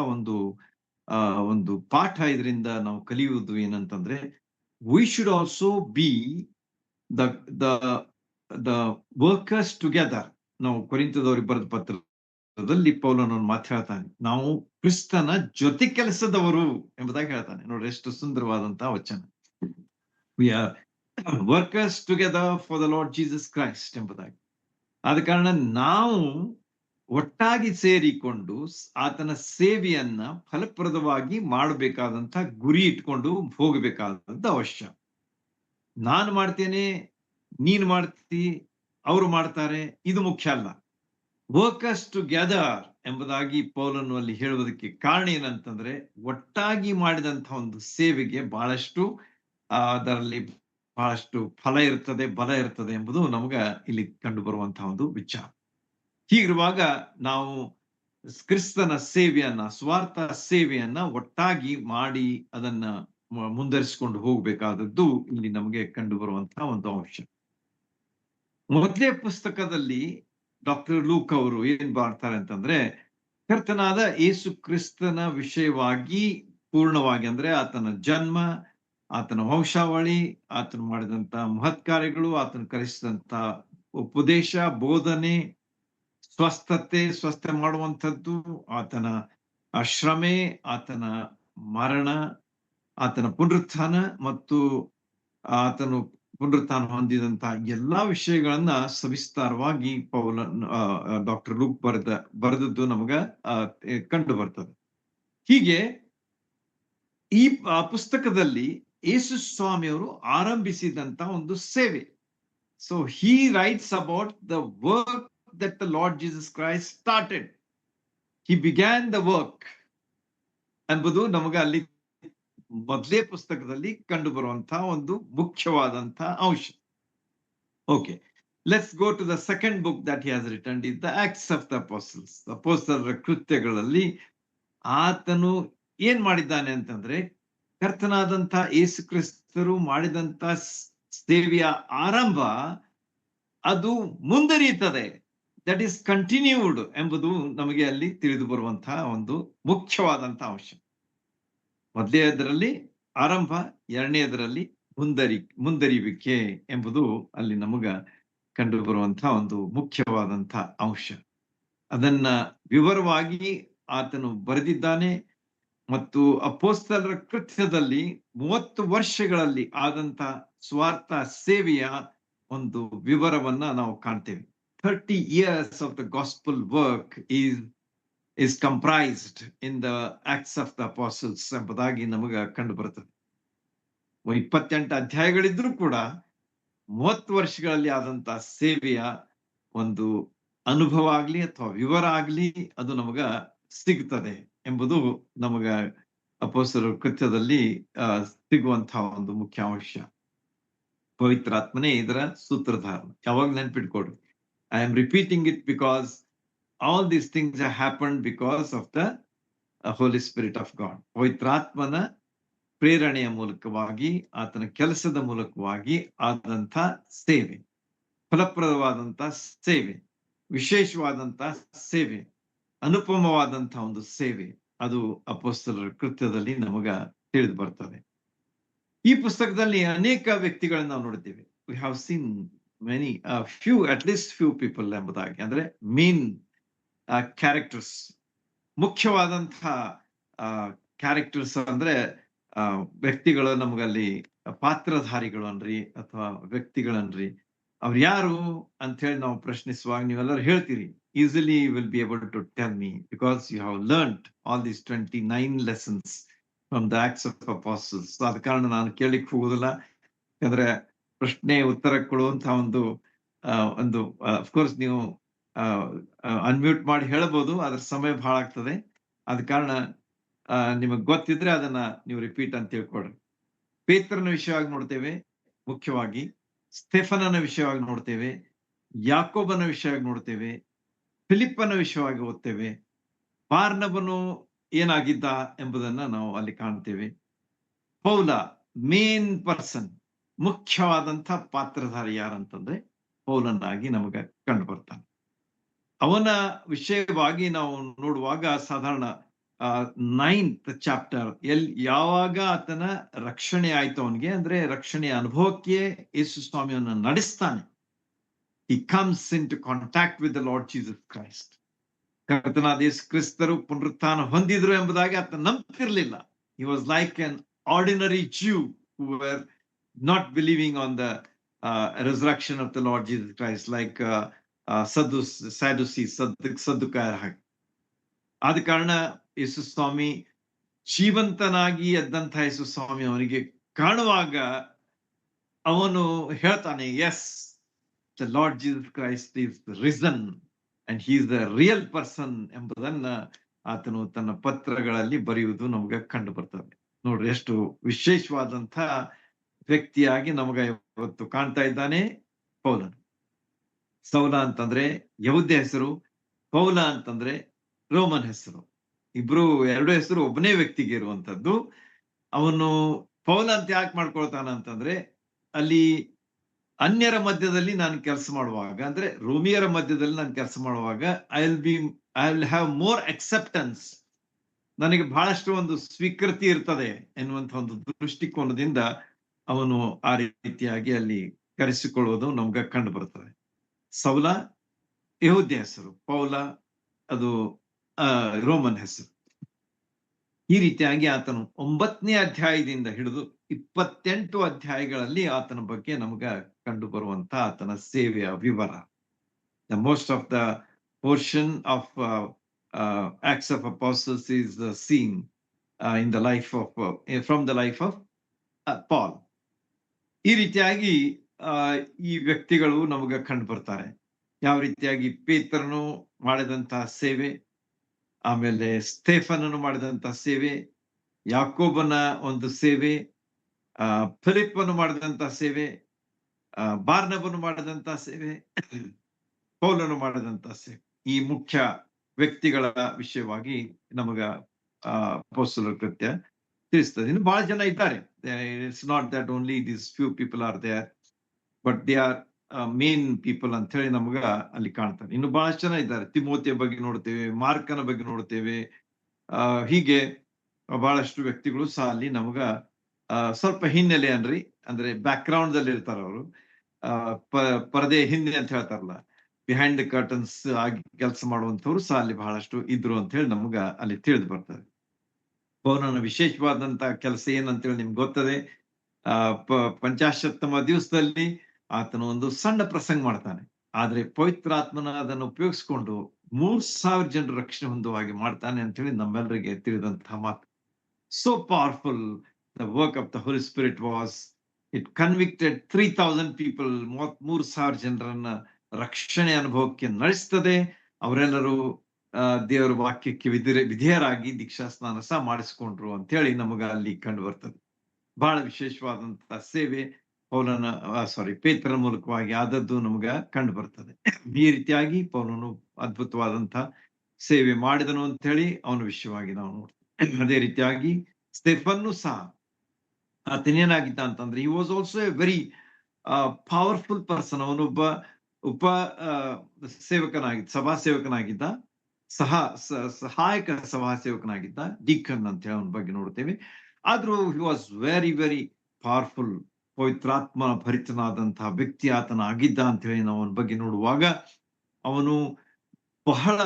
ಒಂದು ಪಾಠ ಇದರಿಂದ ನಾವು ಕಲಿಯುವುದು ಏನಂತಂದ್ರೆ, we should also be the workers together. ನಾವು ಕೊರಿಂಥದವರಿಗೆ ಬರೆದ ಪತ್ರದಲ್ಲಿ ಪೌಲನನ್ನು ಮಾತಾಡ್ತಾನೆ, ನಾವು ಕ್ರಿಸ್ತನ ಜೊತೆ ಕೆಲಸದವರು ಎಂಬುದಾಗಿ ಹೇಳ್ತಾನೆ. ನೋಡ್ರಿ ಎಷ್ಟು ಸುಂದರವಾದಂತಹ ವಚನ. We are workers together for the lord Jesus Christ ಎಂಬುದಾಗಿ. ಆದ ಕಾರಣ ನಾವು ಒಟ್ಟಾಗಿ ಸೇರಿಕೊಂಡು ಆತನ ಸೇವೆಯನ್ನ ಫಲಪ್ರದವಾಗಿ ಮಾಡಬೇಕಾದಂತ ಗುರಿ ಇಟ್ಕೊಂಡು ಹೋಗಬೇಕಾದಂತ ಅವಶ್ಯ. ನಾನು ಮಾಡ್ತೇನೆ, ನೀನು ಮಾಡ್ತಿ, ಅವರು ಮಾಡ್ತಾರೆ, ಇದು ಮುಖ್ಯ ಅಲ್ಲ. ವರ್ಕರ್ಸ್ ಟುಗೆದರ್ ಎಂಬುದಾಗಿ ಪೌಲನು ಅಲ್ಲಿ ಹೇಳುವುದಕ್ಕೆ ಕಾರಣ ಏನಂತಂದ್ರೆ, ಒಟ್ಟಾಗಿ ಮಾಡಿದಂತಹ ಒಂದು ಸೇವೆಗೆ ಬಹಳಷ್ಟು ಅದರಲ್ಲಿ ಬಹಳಷ್ಟು ಫಲ ಇರ್ತದೆ, ಬಲ ಇರ್ತದೆ ಎಂಬುದು ನಮಗ ಇಲ್ಲಿ ಕಂಡು ಬರುವಂತಹ ಒಂದು ವಿಚಾರ. ಹೀಗಿರುವಾಗ ನಾವು ಕ್ರಿಸ್ತನ ಸೇವೆಯನ್ನ, ಸ್ವಾರ್ಥ ಸೇವೆಯನ್ನ ಒಟ್ಟಾಗಿ ಮಾಡಿ ಅದನ್ನ ಮುಂದರಿಸಿಕೊಂಡು ಹೋಗಬೇಕಾದದ್ದು ಇಲ್ಲಿ ನಮಗೆ ಕಂಡು ಬರುವಂತಹ ಒಂದು ಅಂಶ. ಮೊದಲೇ ಪುಸ್ತಕದಲ್ಲಿ ಡಾಕ್ಟರ್ ಲೂಕ್ ಅವರು ಏನ್ ಮಾಡ್ತಾರೆ ಅಂತಂದ್ರೆ, ಕರ್ತನಾದ ಯೇಸು ಕ್ರಿಸ್ತನ ವಿಷಯವಾಗಿ ಪೂರ್ಣವಾಗಿ, ಅಂದ್ರೆ ಆತನ ಜನ್ಮ, ಆತನ ವಂಶಾವಳಿ, ಆತನು ಮಾಡಿದಂತ ಮಹತ್ ಕಾರ್ಯಗಳು, ಆತನು ಕಲಿಸಿದಂತ ಉಪದೇಶ, ಬೋಧನೆ, ಸ್ವಸ್ಥತೆ ಮಾಡುವಂಥದ್ದು, ಆತನ ಶ್ರಮೆ, ಆತನ ಮರಣ, ಆತನ ಪುನರುತ್ಥಾನ ಮತ್ತು ಆತನು ಪುನರುತ್ಥಾನ ಹೊಂದಿದಂತಹ ಎಲ್ಲಾ ವಿಷಯಗಳನ್ನ ಸವಿಸ್ತಾರವಾಗಿ ಡಾಕ್ಟರ್ ಲೂಕ್ ಬರೆದದ್ದು ನಮಗ ಕಂಡು ಬರ್ತದೆ. ಹೀಗೆ ಈ ಪುಸ್ತಕದಲ್ಲಿ ಯೇಸು ಸ್ವಾಮಿಯವರು ಆರಂಭಿಸಿದಂತ ಒಂದು ಸೇವೆ. So he rights about the work that the Lord Jesus Christ started. He began the work ಎಂಬುದು ನಮಗೆ ಅಲ್ಲಿ ಮೊದಲೇ ಪುಸ್ತಕದಲ್ಲಿ ಕಂಡು ಬರುವಂತಹ ಒಂದು ಮುಖ್ಯವಾದಂತಹ ಅಂಶ. Okay, let's go to the second book that he has written, is the acts of the apostles. ಅಪೋಸ್ತಲರ ಕೃತ್ಯಗಳಲ್ಲಿ ಆತನು ಏನ್ ಮಾಡಿದ್ದಾನೆ ಅಂತಂದ್ರೆ, ಕರ್ತನಾದಂತಹ ಯೇಸು ಕ್ರಿಸ್ತರು ಮಾಡಿದಂತ ಸೇವೆಯ ಆರಂಭ ಅದು ಮುಂದುವರಿಯುತ್ತದೆ, ದಟ್ ಈಸ್ ಕಂಟಿನ್ಯೂಡ್ ಎಂಬುದು ನಮಗೆ ಅಲ್ಲಿ ತಿಳಿದು ಬರುವಂತಹ ಒಂದು ಮುಖ್ಯವಾದಂತಹ ಅಂಶ. ಮೊದಲನೆಯದರಲ್ಲಿ ಆರಂಭ, ಎರಡನೆಯದರಲ್ಲಿ ಮುಂದರಿಯುವಿಕೆ ಎಂಬುದು ಅಲ್ಲಿ ನಮಗ ಕಂಡು ಬರುವಂತಹ ಒಂದು ಮುಖ್ಯವಾದಂತಹ ಅಂಶ. ಅದನ್ನ ವಿವರವಾಗಿ ಆತನು ಬರೆದಿದ್ದಾನೆ ಮತ್ತು ಅಪೊಸ್ತಲರ ಕೃತ್ಯದಲ್ಲಿ 30 ವರ್ಷಗಳಲ್ಲಿ ಆದಂತ ಸ್ವಾರ್ಥ ಸೇವೆಯ ಒಂದು ವಿವರವನ್ನ ನಾವು ಕಾಣ್ತೇವೆ. 30 years of the gospel work is comprised in the Acts of the Apostles ಎಂಬುದಾಗಿ ನಮಗೆ ಕಂಡು ಬರುತ್ತದೆ. 28 ಅಧ್ಯಾಯಗಳಿದ್ರೂ ಕೂಡ 30 ವರ್ಷಗಳಲ್ಲಿ ಆದಂತಹ ಸೇವೆಯ ಒಂದು ಅನುಭವ ಆಗ್ಲಿ ಅಥವಾ ವಿವರ ಆಗ್ಲಿ ಅದು ನಮಗ ಸಿಗ್ತದೆ ಎಂಬುದು ನಮಗ ಅಪೊಸ್ತಲರ ಕೃತ್ಯದಲ್ಲಿ ಸಿಗುವಂತಹ ಒಂದು ಮುಖ್ಯ ಅಂಶ. ಪವಿತ್ರಾತ್ಮನೇ ಇದರ ಸೂತ್ರಧಾರ. ಯಾವಾಗ ನೆನ್ಪಿಟ್ಕೊಡ್ರಿ, I am repeating it because all these things have happened because of the Holy Spirit of God. ಪವಿತ್ರಾತ್ಮನ ಪ್ರೇರಣೆಯ ಮೂಲಕವಾಗಿ, ಆತನ ಕೆಲಸದ ಮೂಲಕವಾಗಿ ಆದಂತ ಸೇವೆ, ಫಲಪ್ರದವಾದಂತ ಸೇವೆ, ವಿಶೇಷವಾದಂತ ಸೇವೆ, ಅನುಪಮವಾದಂತಹ ಒಂದು ಸೇವೆ, ಅದು ಅಪೊಸ್ತಲರ ಕೃತ್ಯದಲ್ಲಿ ನಮಗ ತಿಳಿದು ಬರ್ತದೆ. ಈ ಪುಸ್ತಕದಲ್ಲಿ ಅನೇಕ ವ್ಯಕ್ತಿಗಳನ್ನ ನಾವು ನೋಡ್ತೇವೆ. We have seen many, at least few people ಎಂಬುದಾಗಿ, ಅಂದ್ರೆ ಮೇನ್ ಕ್ಯಾರೆಕ್ಟರ್ಸ್, ಮುಖ್ಯವಾದಂತಹ ಕ್ಯಾರೆಕ್ಟರ್ಸ್ ಅಂದ್ರೆ ವ್ಯಕ್ತಿಗಳು ನಮಗಲ್ಲಿ ಪಾತ್ರಧಾರಿಗಳು ಅನ್ರಿ ಅಥವಾ ವ್ಯಕ್ತಿಗಳನ್ರಿ. ಅವ್ರು ಯಾರು ಅಂತ ಹೇಳಿ ನಾವು ಪ್ರಶ್ನಿಸುವಾಗ ನೀವೆಲ್ಲರೂ ಹೇಳ್ತೀರಿ. Easily will be able to tell me because you have learned all these 29 lessons from the acts of Apostles. ಆದ ಕಾರಣ ನಾನು ಕೇಳಲಿಕ್ಕೆ ಹೋಗುದಿಲ್ಲ. ಯಾಕಂದ್ರೆ ಪ್ರಶ್ನೆ ಉತ್ತರ ಕೊಡುವಂತ ಒಂದು ಅಫ್ಕೋರ್ಸ್ ನೀವು ಅನ್ಮ್ಯೂಟ್ ಮಾಡಿ ಹೇಳ್ಬೋದು, ಅದ್ರ ಸಮಯ ಬಹಳ ಆಗ್ತದೆ. ಆದ ಕಾರಣ ನಿಮಗ್ ಗೊತ್ತಿದ್ರೆ ಅದನ್ನ ನೀವು ರಿಪೀಟ್ ಅಂತ ತಿಳ್ಕೊಡ್ರಿ. ಪೇತ್ರನ ವಿಷಯವಾಗಿ ನೋಡ್ತೇವೆ, ಮುಖ್ಯವಾಗಿ ಸ್ಟೆಫನನ ವಿಷಯವಾಗಿ ನೋಡ್ತೇವೆ, ಯಾಕೋಬನ ವಿಷಯವಾಗಿ ನೋಡ್ತೇವೆ, ಫಿಲಿಪ್ಪನ ವಿಷಯವಾಗಿ ಓದ್ತೇವೆ, ಬಾರ್ನಬನು ಏನಾಗಿದ್ದ ಎಂಬುದನ್ನ ನಾವು ಅಲ್ಲಿ ಕಾಣ್ತೇವೆ. ಪೌಲ ಮೇನ್ ಪರ್ಸನ್, ಮುಖ್ಯವಾದಂತ ಪಾತ್ರಧಾರಿ ಯಾರಂತಂದ್ರೆ ಪೌಲನಾಗಿ ನಮಗೆ ಕಂಡು ಬರ್ತಾನೆ. ಅವನ ವಿಷಯವಾಗಿ ನಾವು ನೋಡುವಾಗ ಸಾಧಾರಣ 9th ಚಾಪ್ಟರ್ ಯಾವಾಗ ಆತನ ರಕ್ಷಣೆ ಆಯ್ತು ಅವನಿಗೆ, ಅಂದ್ರೆ ರಕ್ಷಣೆಯ ಅನುಭವಕ್ಕೆ ಯೇಸು ಸ್ವಾಮಿಯನ್ನು ನಡೆಸ್ತಾನೆ. he comes into contact with the Lord Jesus Christ. ಕರ್ತನಾದ ಯೇಸು ಕ್ರಿಸ್ತರು ಪುನರುತ್ಥಾನ ಹೊಂದಿದ್ರು ಎಂಬುದಾಗಿ ಆತ ನಂಬ್ತಿರ್ಲಿಲ್ಲ. he was like an ordinary Jew who were not believing on the resurrection of the Lord Jesus Christ, like Sadducees, ಸದ್ದುಕಾಯರ ಹಾಗೆ. ಆದ ಕಾರಣ ಯೇಸು ಸ್ವಾಮಿ ಜೀವಂತನಾಗಿ ಎದ್ದಂತಹ ಯೇಸು ಸ್ವಾಮಿ ಅವನಿಗೆ ಕಾಣುವಾಗ ಅವನು ಹೇಳ್ತಾನೆ, yes, the lord Jesus Christ is risen and he is the real person ಎಂಬುದನ್ನ ಆತನು ತನ್ನ ಪತ್ರಗಳಲ್ಲಿ ಬರೆಯುವುದು ನಮ್ಗೆ ಕಂಡು ಬರ್ತದೆ. ನೋಡ್ರಿ, ಎಷ್ಟು ವಿಶೇಷವಾದಂತ ವ್ಯಕ್ತಿಯಾಗಿ ನಮಗ ಇವತ್ತು ಕಾಣ್ತಾ ಇದ್ದಾನೆ ಪೌಲನು. ಸೌಲ ಅಂತಂದ್ರೆ ಯಹೂದ್ಯ ಹೆಸರು, ಪೌಲ ಅಂತಂದ್ರೆ ರೋಮನ್ ಹೆಸರು. ಎರಡು ಹೆಸರು ಒಬ್ಬನೇ ವ್ಯಕ್ತಿಗೆ ಇರುವಂತದ್ದು. ಅವನು ಪೌಲ ಅಂತ ಯಾಕೆ ಮಾಡ್ಕೊಳ್ತಾನ ಅಂತಂದ್ರೆ, ಅಲ್ಲಿ ಅನ್ಯರ ಮಧ್ಯದಲ್ಲಿ ನಾನು ಕೆಲಸ ಮಾಡುವಾಗ, ಅಂದ್ರೆ ರೋಮಿಯರ ಮಧ್ಯದಲ್ಲಿ ನಾನು ಕೆಲಸ ಮಾಡುವಾಗ I will have more acceptance, ನನಗೆ ಬಹಳಷ್ಟು ಒಂದು ಸ್ವೀಕೃತಿ ಇರ್ತದೆ ಎನ್ನುವಂತ ಒಂದು ದೃಷ್ಟಿಕೋನದಿಂದ ಅವನು ಆ ರೀತಿಯಾಗಿ ಅಲ್ಲಿ ಕರೆಸಿಕೊಳ್ಳುವುದು ನಮ್ಗೆ ಕಂಡು ಬರ್ತದೆ. ಸೌಲ ಯಹೂದ್ಯ ಹೆಸರು, ಪೌಲ ಅದು ರೋಮನ್ ಹೆಸರು. ಈ ರೀತಿಯಾಗಿ ಆತನು 9ನೇ ಅಧ್ಯಾಯದಿಂದ ಹಿಡಿದು 28 ಅಧ್ಯಾಯಗಳಲ್ಲಿ ಆತನ ಬಗ್ಗೆ ನಮ್ಗ ಕಂಡು ಬರುವಂತ ಆತನ ಸೇವೆಯ ವಿವರ. The most of the portion of Acts of Apostles is seen in the life of from the life of Paul. ಈ ರೀತಿಯಾಗಿ ಈ ವ್ಯಕ್ತಿಗಳು ನಮಗ ಕಂಡು ಬರ್ತಾರೆ. ಯಾವ ರೀತಿಯಾಗಿ ಪೇತ್ರನು ಮಾಡಿದಂತಹ ಸೇವೆ, ಆಮೇಲೆ ಸ್ಟೇಫನನು ಮಾಡಿದಂತಹ ಸೇವೆ, ಯಾಕೋಬನ ಒಂದು ಸೇವೆ, ಫಿಲಿಪ್ಪನು ಮಾಡಿದಂತಹ ಸೇವೆ, ಬಾರ್ನಬನು ಮಾಡಿದಂತಹ ಸೇವೆ, ಪೌಲನು ಮಾಡಿದಂತಹ ಸೇವೆ, ಈ ಮುಖ್ಯ ವ್ಯಕ್ತಿಗಳ ವಿಷಯವಾಗಿ ನಮಗ ಅಪೊಸ್ತಲರ ಕೃತ್ಯ ತಿಳಿಸ್ತದೆ. ಇನ್ನು ಬಹಳ ಜನ ಇದ್ದಾರೆ. It's not that only this few people are there, but they are main people ಅಂತ ಹೇಳಿ ನಮ್ಗ ಅಲ್ಲಿ ಕಾಣ್ತಾರೆ. ಇನ್ನು ಬಹಳಷ್ಟು ಜನ ಇದ್ದಾರೆ. ತಿಮೋತಿಯ ಬಗ್ಗೆ ನೋಡ್ತೇವೆ, ಮಾರ್ಕನ ಬಗ್ಗೆ ನೋಡ್ತೇವೆ. ಹೀಗೆ ಬಹಳಷ್ಟು ವ್ಯಕ್ತಿಗಳು ಸಹ ಅಲ್ಲಿ ನಮ್ಗ ಸ್ವಲ್ಪ ಹಿನ್ನೆಲೆ ಅಂದ್ರೆ ಬ್ಯಾಕ್ ಗ್ರೌಂಡ್ ದಲ್ಲಿ ಇರ್ತಾರ ಅವರು. ಪರದೆ ಹಿಂದೆ ಅಂತ ಹೇಳ್ತಾರಲ್ಲ, ಬಿಹೈಂಡ್ ದ ಕರ್ಟನ್ಸ್ ಆಗಿ ಕೆಲಸ ಮಾಡುವಂತವ್ರು ಸಹ ಅಲ್ಲಿ ಬಹಳಷ್ಟು ಇದ್ರು ಅಂತ ಹೇಳಿ ನಮ್ಗ ಅಲ್ಲಿ ತಿಳಿದು ಬರ್ತದೆ. ಪೌಲನ ವಿಶೇಷವಾದಂತ ಕೆಲಸ ಏನಂತೇಳಿ ನಿಮ್ಗೆ ಗೊತ್ತದೆ. ಪಂಚಾಶತ್ತಮ ದಿವಸದಲ್ಲಿ ಆತನು ಒಂದು ಸಣ್ಣ ಪ್ರಸಂಗ ಮಾಡ್ತಾನೆ. ಆದ್ರೆ ಪವಿತ್ರಾತ್ಮನ ಅದನ್ನು ಉಪಯೋಗಿಸ್ಕೊಂಡು 3000 ಜನರು ರಕ್ಷಣೆ ಹೊಂದುವ ಹಾಗೆ ಮಾಡ್ತಾನೆ ಅಂತ ಹೇಳಿ ನಮ್ಮೆಲ್ಲರಿಗೆ ತಿಳಿದಂತಹ ಮಾತು. So powerful the work of the Holi Spirit was. It convicted 3000 people. 3000 ಜನರನ್ನ ರಕ್ಷಣೆ ಅನುಭವಕ್ಕೆ ನಡೆಸ್ತದೆ. ಅವರೆಲ್ಲರೂ ದೇವರ ವಾಕ್ಯಕ್ಕೆ ವಿಧೇಯರಾಗಿ ದೀಕ್ಷಾ ಸ್ನಾನ ಸಹ ಮಾಡಿಸ್ಕೊಂಡ್ರು ಅಂತ ಹೇಳಿ ನಮಗ ಅಲ್ಲಿ ಕಂಡು ಬರ್ತದೆ. ಬಹಳ ವಿಶೇಷವಾದಂತಹ ಸೇವೆ ಪೇತ್ರನ ಮೂಲಕವಾಗಿ ಆದದ್ದು ನಮಗ ಕಂಡು ಬರ್ತದೆ. ಈ ರೀತಿಯಾಗಿ ಪೌಲನು ಅದ್ಭುತವಾದಂತಹ ಸೇವೆ ಮಾಡಿದನು ಅಂತ ಹೇಳಿ ಅವನ ವಿಷಯವಾಗಿ ನಾವು ನೋಡ್ತೀವಿ. ಅದೇ ರೀತಿಯಾಗಿ ಸ್ಟೆಫನ್ನು ಸಹ ಆತನೇನಾಗಿದ್ದ ಅಂತಂದ್ರೆ, he was also A very powerful person. ಅವನೊಬ್ಬ ಸೇವಕನಾಗಿದ್ದ, ಸಭಾ ಸೇವಕನಾಗಿದ್ದ, ಸಹಾಯಕ ಸಭಾ ಸೇವಕನಾಗಿದ್ದ, ಡೀಕನ್ ಅಂತ ಹೇಳಿ ಅವನ ಬಗ್ಗೆ ನೋಡ್ತೇವೆ. ಆದ್ರೂ he was very very powerful. ಪವಿತ್ರಾತ್ಮ ಭರಿತನಾದಂತಹ ವ್ಯಕ್ತಿ ಆತನ ಆಗಿದ್ದ ಅಂತ ಹೇಳಿ ನಾವು ಅವನ ಬಗ್ಗೆ ನೋಡುವಾಗ, ಅವನು ಬಹಳ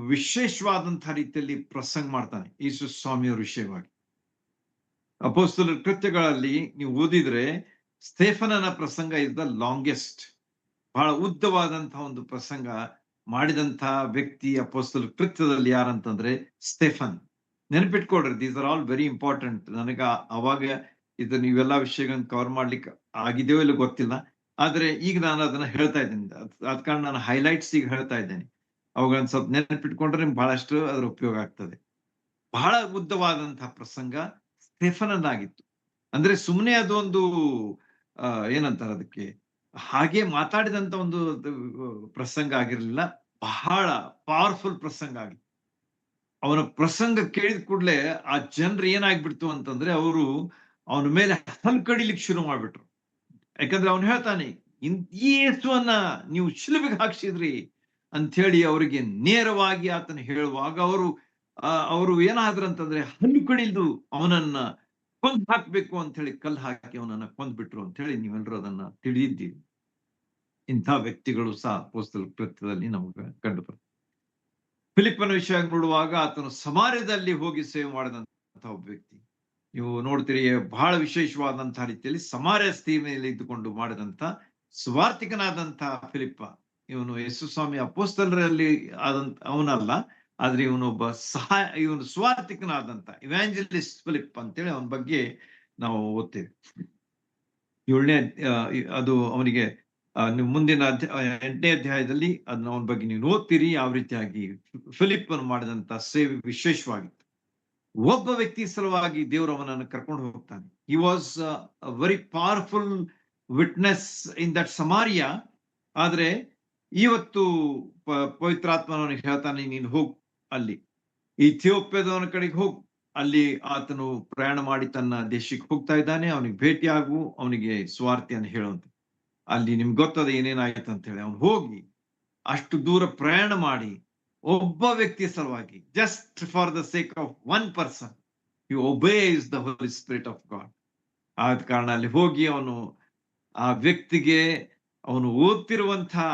ವಿಶೇಷವಾದಂತಹ ರೀತಿಯಲ್ಲಿ ಪ್ರಸಂಗ ಮಾಡ್ತಾನೆ ಯೇಸು ಸ್ವಾಮಿಯವರ ವಿಷಯವಾಗಿ. ಅಪೊಸ್ತಲರ ಕೃತ್ಯಗಳಲ್ಲಿ ನೀವು ಓದಿದ್ರೆ ಸ್ಟೇಫನನ ಪ್ರಸಂಗ ಇಸ್ ದ ಲಾಂಗೆಸ್ಟ್, ಬಹಳ ಉದ್ದವಾದಂತಹ ಒಂದು ಪ್ರಸಂಗ ಮಾಡಿದಂತಹ ವ್ಯಕ್ತಿ ಅಪೊಸ್ತಲರ ಕೃತ್ಯದಲ್ಲಿ ಯಾರಂತಂದ್ರೆ ಸ್ಟೇಫನ್. ನೆನಪಿಟ್ಕೊಡ್ರಿ, these are all very important. ನನಗ ಅವಾಗ ಇದು ನೀವೆಲ್ಲಾ ವಿಷಯಗಳನ್ನ ಕವರ್ ಮಾಡ್ಲಿಕ್ಕೆ ಆಗಿದೆಯೋ ಇಲ್ಲ ಗೊತ್ತಿಲ್ಲ, ಆದ್ರೆ ಈಗ ನಾನು ಅದನ್ನ ಹೇಳ್ತಾ ಇದ್ದೀನಿ. ಅದ್ ಕಾರಣ ನಾನು ಹೈಲೈಟ್ಸ್ ಈಗ ಹೇಳ್ತಾ ಇದ್ದೇನೆ. ಅವುಗಳನ್ನ ಸ್ವಲ್ಪ ನೆನಪಿಟ್ಕೊಂಡ್ರೆ ನಿಮ್ಗೆ ಬಹಳಷ್ಟು ಅದ್ರ ಉಪಯೋಗ ಆಗ್ತದೆ. ಬಹಳ ಉದ್ದವಾದಂತಹ ಪ್ರಸಂಗ ಸ್ಟೆಫನನ್ನಾಗಿತ್ತು. ಅಂದ್ರೆ ಸುಮ್ಮನೆ ಅದೊಂದು ಏನಂತಾರೆ ಅದಕ್ಕೆ, ಹಾಗೆ ಮಾತಾಡಿದಂತ ಒಂದು ಪ್ರಸಂಗ ಆಗಿರ್ಲಿಲ್ಲ, ಬಹಳ ಪವರ್ಫುಲ್ ಪ್ರಸಂಗ ಆಗಿತ್ತು. ಅವನ ಪ್ರಸಂಗ ಕೇಳಿದ ಕೂಡಲೇ ಆ ಜನರು ಏನಾಗ್ಬಿಡ್ತು ಅಂತಂದ್ರೆ ಅವರು ಅವನ ಮೇಲೆ ಹಲ್ ಕಡಿಲಿಕ್ಕೆ ಶುರು ಮಾಡ್ಬಿಟ್ರು. ಯಾಕಂದ್ರೆ ಅವನು ಹೇಳ್ತಾನೆ, ಈ ಯೇಸುವನ್ನ ನೀವು ಶಿಲುಬೆಗೆ ಹಾಕ್ಸಿದ್ರಿ ಅಂತ ಹೇಳಿ ಅವರಿಗೆ ನೇರವಾಗಿ ಆತನ ಹೇಳುವಾಗ ಅವರು ಏನಾದ್ರಂತಂದ್ರೆ ಹಲ್ಲು ಕಡಿದು ಅವನನ್ನ ಕೊಂದ್ ಹಾಕ್ಬೇಕು ಅಂತ ಹೇಳಿ ಕಲ್ಲು ಹಾಕಿ ಅವನನ್ನ ಕೊಂದ್ಬಿಟ್ರು ಅಂತ ಹೇಳಿ ನೀವೆಲ್ಲರೂ ಅದನ್ನ ತಿಳಿದಿದ್ದೀವಿ. ಇಂಥ ವ್ಯಕ್ತಿಗಳು ಸಹ ಅಪೊಸ್ತಲರ ಕೃತ್ಯದಲ್ಲಿ ನಮಗೆ ಕಂಡು ಬರ್ತದೆ. ಫಿಲಿಪ್ಪನ ವಿಷಯ ನೋಡುವಾಗ ಆತನು ಸಮಾರ್ಯದಲ್ಲಿ ಹೋಗಿ ಸೇವೆ ಮಾಡಿದಂತಹ ಒಬ್ಬ ವ್ಯಕ್ತಿ. ನೀವು ನೋಡ್ತೀರಿ, ಬಹಳ ವಿಶೇಷವಾದಂತಹ ರೀತಿಯಲ್ಲಿ ಸಮಾರ್ಯ ಸ್ಥಿತಿಯಲ್ಲಿ ಇದ್ದುಕೊಂಡು ಮಾಡಿದಂತ ಸುವಾರ್ತಿಕನಾದಂತಹ ಫಿಲಿಪ್ಪ. ಇವನು ಯೇಸು ಸ್ವಾಮಿ ಅಪೊಸ್ತಲರಲ್ಲಿ ಅವನಲ್ಲ, ಆದ್ರೆ ಇವನೊಬ್ಬ ಇವನು ಸುವಾರ್ತಿಕನಾದಂತ ಇವ್ಯಾಂಜಲಿಸ್ಟ್ ಫಿಲಿಪ್ ಅಂತೇಳಿ ಅವನ ಬಗ್ಗೆ ನಾವು ಓದ್ತೇವೆ. 7ನೇ ಅದು ಅವನಿಗೆ ಮುಂದಿನ 8ನೇ ಅಧ್ಯಾಯದಲ್ಲಿ ಅದನ್ನ ಅವನ ಬಗ್ಗೆ ನೀವು ಓದ್ತೀರಿ. ಯಾವ ರೀತಿಯಾಗಿ ಫಿಲಿಪ್ ಮಾಡಿದಂತ ಸೇವೆ ವಿಶೇಷವಾಗಿತ್ತು. ಒಬ್ಬ ವ್ಯಕ್ತಿ ಸಲುವಾಗಿ ದೇವರು ಅವನನ್ನು ಕರ್ಕೊಂಡು ಹೋಗ್ತಾನೆ. He was very powerful witness in that Samariya. ಆದ್ರೆ ಇವತ್ತು ಪವಿತ್ರಾತ್ಮನವನಿಗೆ ಹೇಳ್ತಾನೆ, ನೀನು ಹೋಗ್ ಅಲ್ಲಿ ಇಥಿಯೋಪ್ಯದವನ ಕಡೆಗೆ ಹೋಗು, ಅಲ್ಲಿ ಆತನು ಪ್ರಯಾಣ ಮಾಡಿ ತನ್ನ ದೇಶಕ್ಕೆ ಹೋಗ್ತಾ ಇದ್ದಾನೆ, ಅವನಿಗೆ ಭೇಟಿ ಆಗು, ಅವನಿಗೆ ಸ್ವಾರ್ಥಿಯನ್ನು ಹೇಳುವಂತ. ಅಲ್ಲಿ ನಿಮ್ಗೆ ಗೊತ್ತದ ಏನೇನಾಯ್ತು ಅಂತ ಹೇಳಿ. ಅವನು ಹೋಗಿ ಅಷ್ಟು ದೂರ ಪ್ರಯಾಣ ಮಾಡಿ ಒಬ್ಬ ವ್ಯಕ್ತಿಯ ಸಲುವಾಗಿ, just for the sake of one person, he obeys the Holi Spirit of God. ಆದ ಕಾರಣ ಅಲ್ಲಿ ಹೋಗಿ ಅವನು ಆ ವ್ಯಕ್ತಿಗೆ ಅವನು ಓದ್ತಿರುವಂತಹ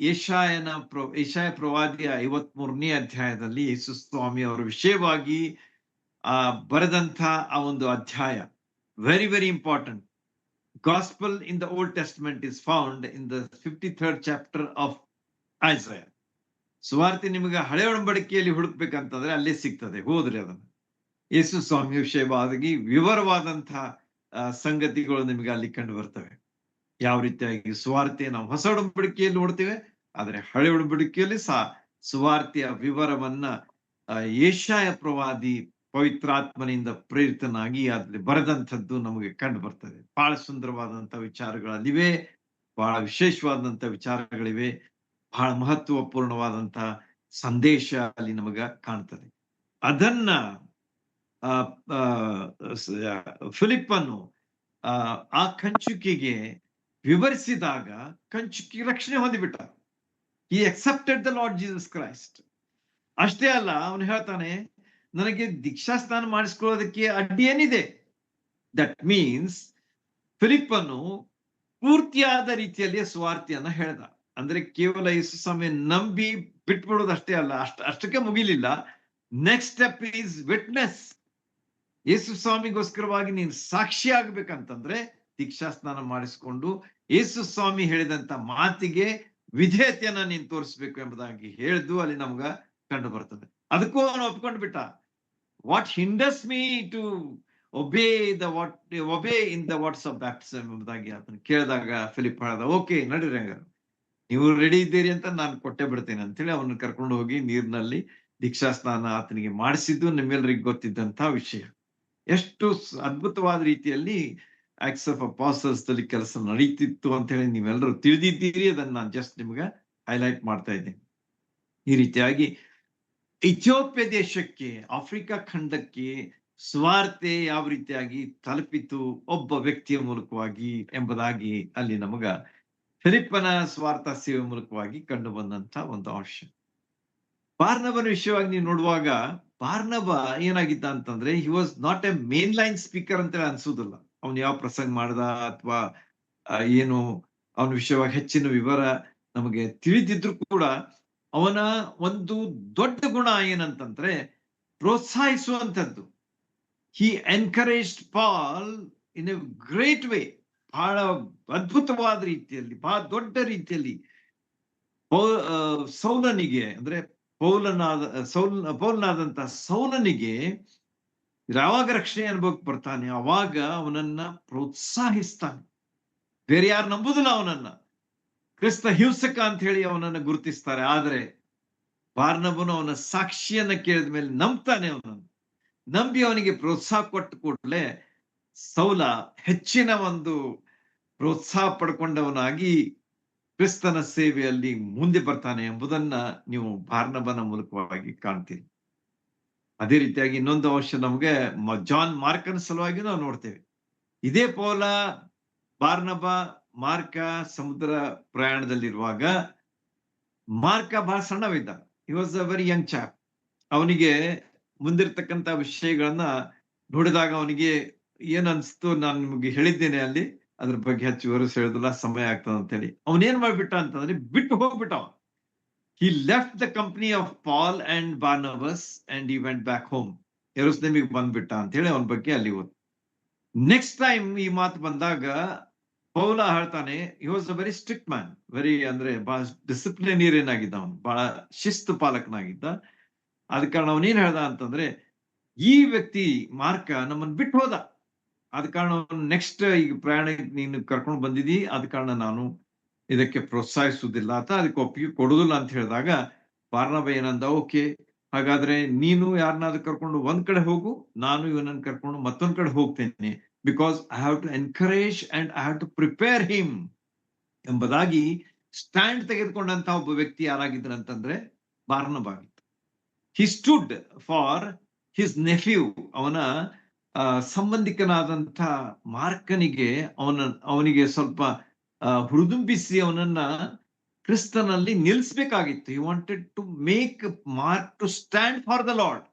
ಯೆಶಾಯ ಪ್ರವಾದಿಯ 53ನೇ ಅಧ್ಯಾಯದಲ್ಲಿ ಯೇಸು ಸ್ವಾಮಿ ಅವರ ವಿಷಯವಾಗಿ ಬರೆದಂತ ಆ ಒಂದು ಅಧ್ಯಾಯ very very important. Gospel in the old testament is found in the 53rd chapter of Isaiah. ಸುವಾರ್ತೆ ನಿಮಗೆ ಹಳೆ ಒಡಂಬಡಿಕೆಯಲ್ಲಿ ಹುಡುಕ್ಬೇಕಂತಂದ್ರೆ ಅಲ್ಲೇ ಸಿಗ್ತದೆ, ಹೋದ್ರಿ ಅದನ್ನ. ಯೇಸು ಸ್ವಾಮಿ ವಿಷಯವಾಗಿ ವಿವರವಾದಂತಹ ಸಂಗತಿಗಳು ನಿಮಗೆ ಅಲ್ಲಿ ಕಂಡು ಬರ್ತವೆ. ಯಾವ ರೀತಿಯಾಗಿ ಸುವಾರ್ತೆ ನಾವು ಹೊಸ ಒಡಂಬಡಿಕೆಯಲ್ಲಿ ನೋಡ್ತೇವೆ, ಆದ್ರೆ ಹಳೆ ಒಡಂಬಡಿಕೆಯಲ್ಲಿ ಸಹ ಸುವಾರ್ತೆಯ ವಿವರವನ್ನ ಯೆಶಾಯ ಪ್ರವಾದಿ ಪವಿತ್ರಾತ್ಮನಿಂದ ಪ್ರೇರಿತನಾಗಿ ಅದ್ರಲ್ಲಿ ಬರೆದಂಥದ್ದು ನಮಗೆ ಕಂಡು ಬರ್ತದೆ. ಬಹಳ ಸುಂದರವಾದಂತಹ ವಿಚಾರಗಳಲ್ಲಿವೆ, ಬಹಳ ವಿಶೇಷವಾದಂತಹ ವಿಚಾರಗಳಿವೆ, ಬಹಳ ಮಹತ್ವಪೂರ್ಣವಾದಂತಹ ಸಂದೇಶ ಅಲ್ಲಿ ನಮಗ ಕಾಣ್ತದೆ. ಅದನ್ನ ಫಿಲಿಪ್ಪನು ಆ ಕಂಚುಕಿಗೆ ವಿವರಿಸಿದಾಗ ಕಂಚುಕಿ ರಕ್ಷಣೆ ಹೊಂದಿಬಿಟ್ಟ. He accepted the lord Jesus Christ. ಅಷ್ಟೇ ಅಲ್ಲ, ಅವನು ಹೇಳ್ತಾನೆ, ನನಗೆ ದೀಕ್ಷಾಸ್ನಾನ ಮಾಡಿಸ್ಕೊಳ್ಳೋದಕ್ಕೆ ಅಡ್ಡಿ ಏನಿದೆ? ದಟ್ ಮೀನ್ಸ್ ಫಿಲಿಪ್ಪನು ಪೂರ್ತಿಯಾದ ರೀತಿಯಲ್ಲಿ ಸ್ವಾರ್ಥಿಯನ್ನ ಹೇಳ್ದ. ಅಂದ್ರೆ ಕೇವಲ ಯೇಸು ಸ್ವಾಮಿ ನಂಬಿ ಬಿಟ್ಬಿಡೋದು ಅಷ್ಟೇ ಅಲ್ಲ, ಅಷ್ಟಕ್ಕೆ ಮುಗಿಲಿಲ್ಲ. Next step is witness. ಯೇಸು ಸ್ವಾಮಿಗೋಸ್ಕರವಾಗಿ ನೀನು ಸಾಕ್ಷಿ ಆಗ್ಬೇಕಂತಂದ್ರೆ ದೀಕ್ಷಾಸ್ನಾನ ಮಾಡಿಸ್ಕೊಂಡು ಯೇಸು ಸ್ವಾಮಿ ಹೇಳಿದಂತ ಮಾತಿಗೆ ವಿಧೇಯತೆಯನ್ನ ನೀನು ತೋರಿಸ್ಬೇಕು ಎಂಬುದಾಗಿ ಹೇಳಿದ್ದು ಅಲ್ಲಿ ನಮ್ಗ ಕಂಡು ಬರ್ತದೆ. ಅದಕ್ಕೂ ಅವನು ಒಪ್ಕೊಂಡು ಬಿಟ್ಟ. What hinders me to obey in the waters of baptism ಎಂಬುದಾಗಿ ಅದನ್ನ ಕೇಳಿದಾಗ ಫಿಲಿಪ್ ಹೇಳ್ದ, ಓಕೆ ನಡೀರಿ, ಹಂಗಾರ ನೀವು ರೆಡಿ ಇದ್ದೀರಿ ಅಂತ ನಾನು ಕೊಟ್ಟೆ ಬಿಡ್ತೇನೆ ಅಂತೇಳಿ ಅವನ್ನ ಕರ್ಕೊಂಡು ಹೋಗಿ ನೀರಿನಲ್ಲಿ ದೀಕ್ಷಾಸ್ನಾನ ಆತನಿಗೆ ಮಾಡಿಸಿದ್ದು ನಿಮ್ಮೆಲ್ಲರಿಗೆ ಗೊತ್ತಿದ್ದಂತಹ ವಿಷಯ. ಎಷ್ಟು ಅದ್ಭುತವಾದ ರೀತಿಯಲ್ಲಿ ಆಕ್ಟ್ಸ್ ಆಫ್ ಅಪಾಸಲ್ಸ್ ದಲ್ಲಿ ಕೆಲಸ ನಡೀತಿತ್ತು ಅಂತ ಹೇಳಿ ನೀವೆಲ್ಲರೂ ತಿಳಿದಿದ್ದೀರಿ. ಅದನ್ನ ನಾನು ಜಸ್ಟ್ ನಿಮ್ಗೆ ಹೈಲೈಟ್ ಮಾಡ್ತಾ ಇದ್ದೇನೆ. ಈ ರೀತಿಯಾಗಿ ಇಥಿಯೋಪ್ಯ ದೇಶಕ್ಕೆ, ಆಫ್ರಿಕಾ ಖಂಡಕ್ಕೆ ಸ್ವಾರ್ತೆ ಯಾವ ರೀತಿಯಾಗಿ ತಲುಪಿತು ಒಬ್ಬ ವ್ಯಕ್ತಿಯ ಮೂಲಕವಾಗಿ ಎಂಬುದಾಗಿ ಅಲ್ಲಿ ನಮಗ ಫಿಲಿಪ್ಪನ ಸ್ವಾರ್ಥ ಸೇವೆ ಮೂಲಕವಾಗಿ ಕಂಡು ಬಂದಂತ ಒಂದು ಅಂಶ. ಬಾರ್ನಬನ ವಿಷಯವಾಗಿ ನೀವು ನೋಡುವಾಗ, ಬಾರ್ನಬ ಏನಾಗಿದ್ದ ಅಂತಂದ್ರೆ, ಹಿ was not A main line speaker ಅಂತ ಅನ್ಸುದಿಲ್ಲ. ಅವನು ಯಾವ ಪ್ರಸಂಗ ಮಾಡ್ದ ಅಥವಾ ಏನು ಅವನ ವಿಷಯವಾಗಿ ಹೆಚ್ಚಿನ ವಿವರ ನಮಗೆ ತಿಳಿದಿದ್ರು ಕೂಡ, ಅವನ ಒಂದು ದೊಡ್ಡ ಗುಣ ಏನಂತಂದ್ರೆ ಪ್ರೋತ್ಸಾಹಿಸುವಂಥದ್ದು. He encouraged Paul in a great way. ಬಹಳ ಅದ್ಭುತವಾದ ರೀತಿಯಲ್ಲಿ, ಬಹಳ ದೊಡ್ಡ ರೀತಿಯಲ್ಲಿ ಸೌಲನಿಗೆ ಅಂದ್ರೆ ಪೌಲನಾದಂತ ಸೌಲನಿಗೆ ಯಾವಾಗ ರಕ್ಷಣೆ ಅನುಭವಕ್ಕೆ ಬರ್ತಾನೆ ಅವಾಗ ಅವನನ್ನ ಪ್ರೋತ್ಸಾಹಿಸ್ತಾನೆ. ಬೇರೆ ಯಾರು ನಂಬುದಿಲ್ಲ ಅವನನ್ನ. ಕ್ರಿಸ್ತ ಹಿಂಸಕ ಅಂತ ಹೇಳಿ ಅವನನ್ನ ಗುರುತಿಸ್ತಾರೆ. ಆದ್ರೆ ಬಾರ್ನಬನು ಅವನ ಸಾಕ್ಷಿಯನ್ನ ಕೇಳಿದ ಮೇಲೆ ನಂಬ್ತಾನೆ. ಅವನನ್ನು ನಂಬಿ ಅವನಿಗೆ ಪ್ರೋತ್ಸಾಹ ಕೊಟ್ಟ ಕೂಡಲೇ ಸೌಲ ಹೆಚ್ಚಿನ ಒಂದು ಪ್ರೋತ್ಸಾಹ ಪಡ್ಕೊಂಡವನಾಗಿ ಕ್ರಿಸ್ತನ ಸೇವೆಯಲ್ಲಿ ಮುಂದೆ ಬರ್ತಾನೆ ಎಂಬುದನ್ನ ನೀವು ಬಾರ್ನಬನ ಮೂಲಕವಾಗಿ ಕಾಣ್ತೀರಿ. ಅದೇ ರೀತಿಯಾಗಿ ಇನ್ನೊಂದು ಅಂಶ ನಮಗೆ ಜಾನ್ ಮಾರ್ಕನ ಸಲುವಾಗಿ ನಾವು ನೋಡ್ತೇವೆ. ಇದೇ ಪೌಲ, ಬಾರ್ನಬ, ಮಾರ್ಕ ಸಮುದ್ರ ಪ್ರಯಾಣದಲ್ಲಿರುವಾಗ ಮಾರ್ಕ ಬಹಳ ಸಣ್ಣವಿದ್ದ. He was a very young chap. ಅವನಿಗೆ ಮುಂದಿರ್ತಕ್ಕಂಥ ವಿಷಯಗಳನ್ನ ನೋಡಿದಾಗ ಅವನಿಗೆ ಏನ್ ಅನ್ಸ್ತು ನಾನು ನಿಮಗೆ ಹೇಳಿದ್ದೇನೆ ಅಲ್ಲಿ, ಅದ್ರ ಬಗ್ಗೆ ಹೆಚ್ಚು ವಿವರಿಸಿ ಹೇಳುದಿಲ್ಲ, ಸಮಯ ಆಗ್ತದೆ ಅಂತ ಹೇಳಿ. ಅವನೇನ್ ಮಾಡ್ಬಿಟ್ಟ ಅಂತಂದ್ರೆ ಬಿಟ್ಟು ಹೋಗ್ಬಿಟ್ಟವ. He left the company of Paul and Barnabas and he went back home. ಯೆರೂಸಲೇಮಿಗೆ ಬಂದ್ಬಿಟ್ಟ ಅಂತ ಹೇಳಿ ಅವನ ಬಗ್ಗೆ ಅಲ್ಲಿ ಓದ್. ನೆಕ್ಸ್ಟ್ ಟೈಮ್ ಈ ಮಾತು ಬಂದಾಗ ಪೌಲ ಹೇಳ್ತಾನೆ, he was a very strict man, very ಅಂದ್ರೆ ಬಹಳ ಡಿಸಿಪ್ಲಿನೇರಿಯನ್ ಆಗಿದ್ದ, ಅವನು ಬಹಳ ಶಿಸ್ತು ಪಾಲಕನಾಗಿದ್ದ. ಆದ ಕಾರಣ ಅವನೇನ್ ಹೇಳ್ದ ಅಂತಂದ್ರೆ, ಈ ವ್ಯಕ್ತಿ ಮಾರ್ಕ ನಮ್ಮನ್ನು ಬಿಟ್ಟು ಹೋದ, ಆದ ಕಾರಣ ನೆಕ್ಸ್ಟ್ ಈಗ ಪ್ರಯಾಣಕ್ಕೆ ನೀನು ಕರ್ಕೊಂಡು ಬಂದಿದ್ದೀ, ಆದ ಕಾರಣ ನಾನು ಇದಕ್ಕೆ ಪ್ರೋತ್ಸಾಹಿಸುವುದಿಲ್ಲ ಅಂತ, ಅದಕ್ಕೆ ಒಪ್ಪಿಗೆ ಕೊಡುದಿಲ್ಲ ಅಂತ ಹೇಳಿದಾಗ ಬಾರ್ನಬ ಏನಂದ, ಓಕೆ ಹಾಗಾದ್ರೆ ನೀನು ಯಾರನ್ನಾದ್ರೂ ಕರ್ಕೊಂಡು ಒಂದ್ ಕಡೆ ಹೋಗು, ನಾನು ಇವನನ್ನು ಕರ್ಕೊಂಡು ಮತ್ತೊಂದ್ ಕಡೆ ಹೋಗ್ತೇನೆ, because I have to encourage and I have to prepare him ಎಂಬುದಾಗಿ ಸ್ಟ್ಯಾಂಡ್ ತೆಗೆದುಕೊಂಡಂತ ಒಬ್ಬ ವ್ಯಕ್ತಿ ಯಾರಾಗಿದ್ರು ಅಂತಂದ್ರೆ ಬಾರ್ನಬ ಆಗಿತ್ತು. He stood for his nephew, ಅವನ ಸಂಬಂಧಿಕನಾದಂಥ ಮಾರ್ಕನಿಗೆ ಅವನಿಗೆ ಸ್ವಲ್ಪ ಹುರಿದುಂಬಿಸಿ ಅವನನ್ನ ಕ್ರಿಸ್ತನಲ್ಲಿ ನಿಲ್ಲಿಸಬೇಕಾಗಿತ್ತು. He wanted to make Mark to stand for the Lord.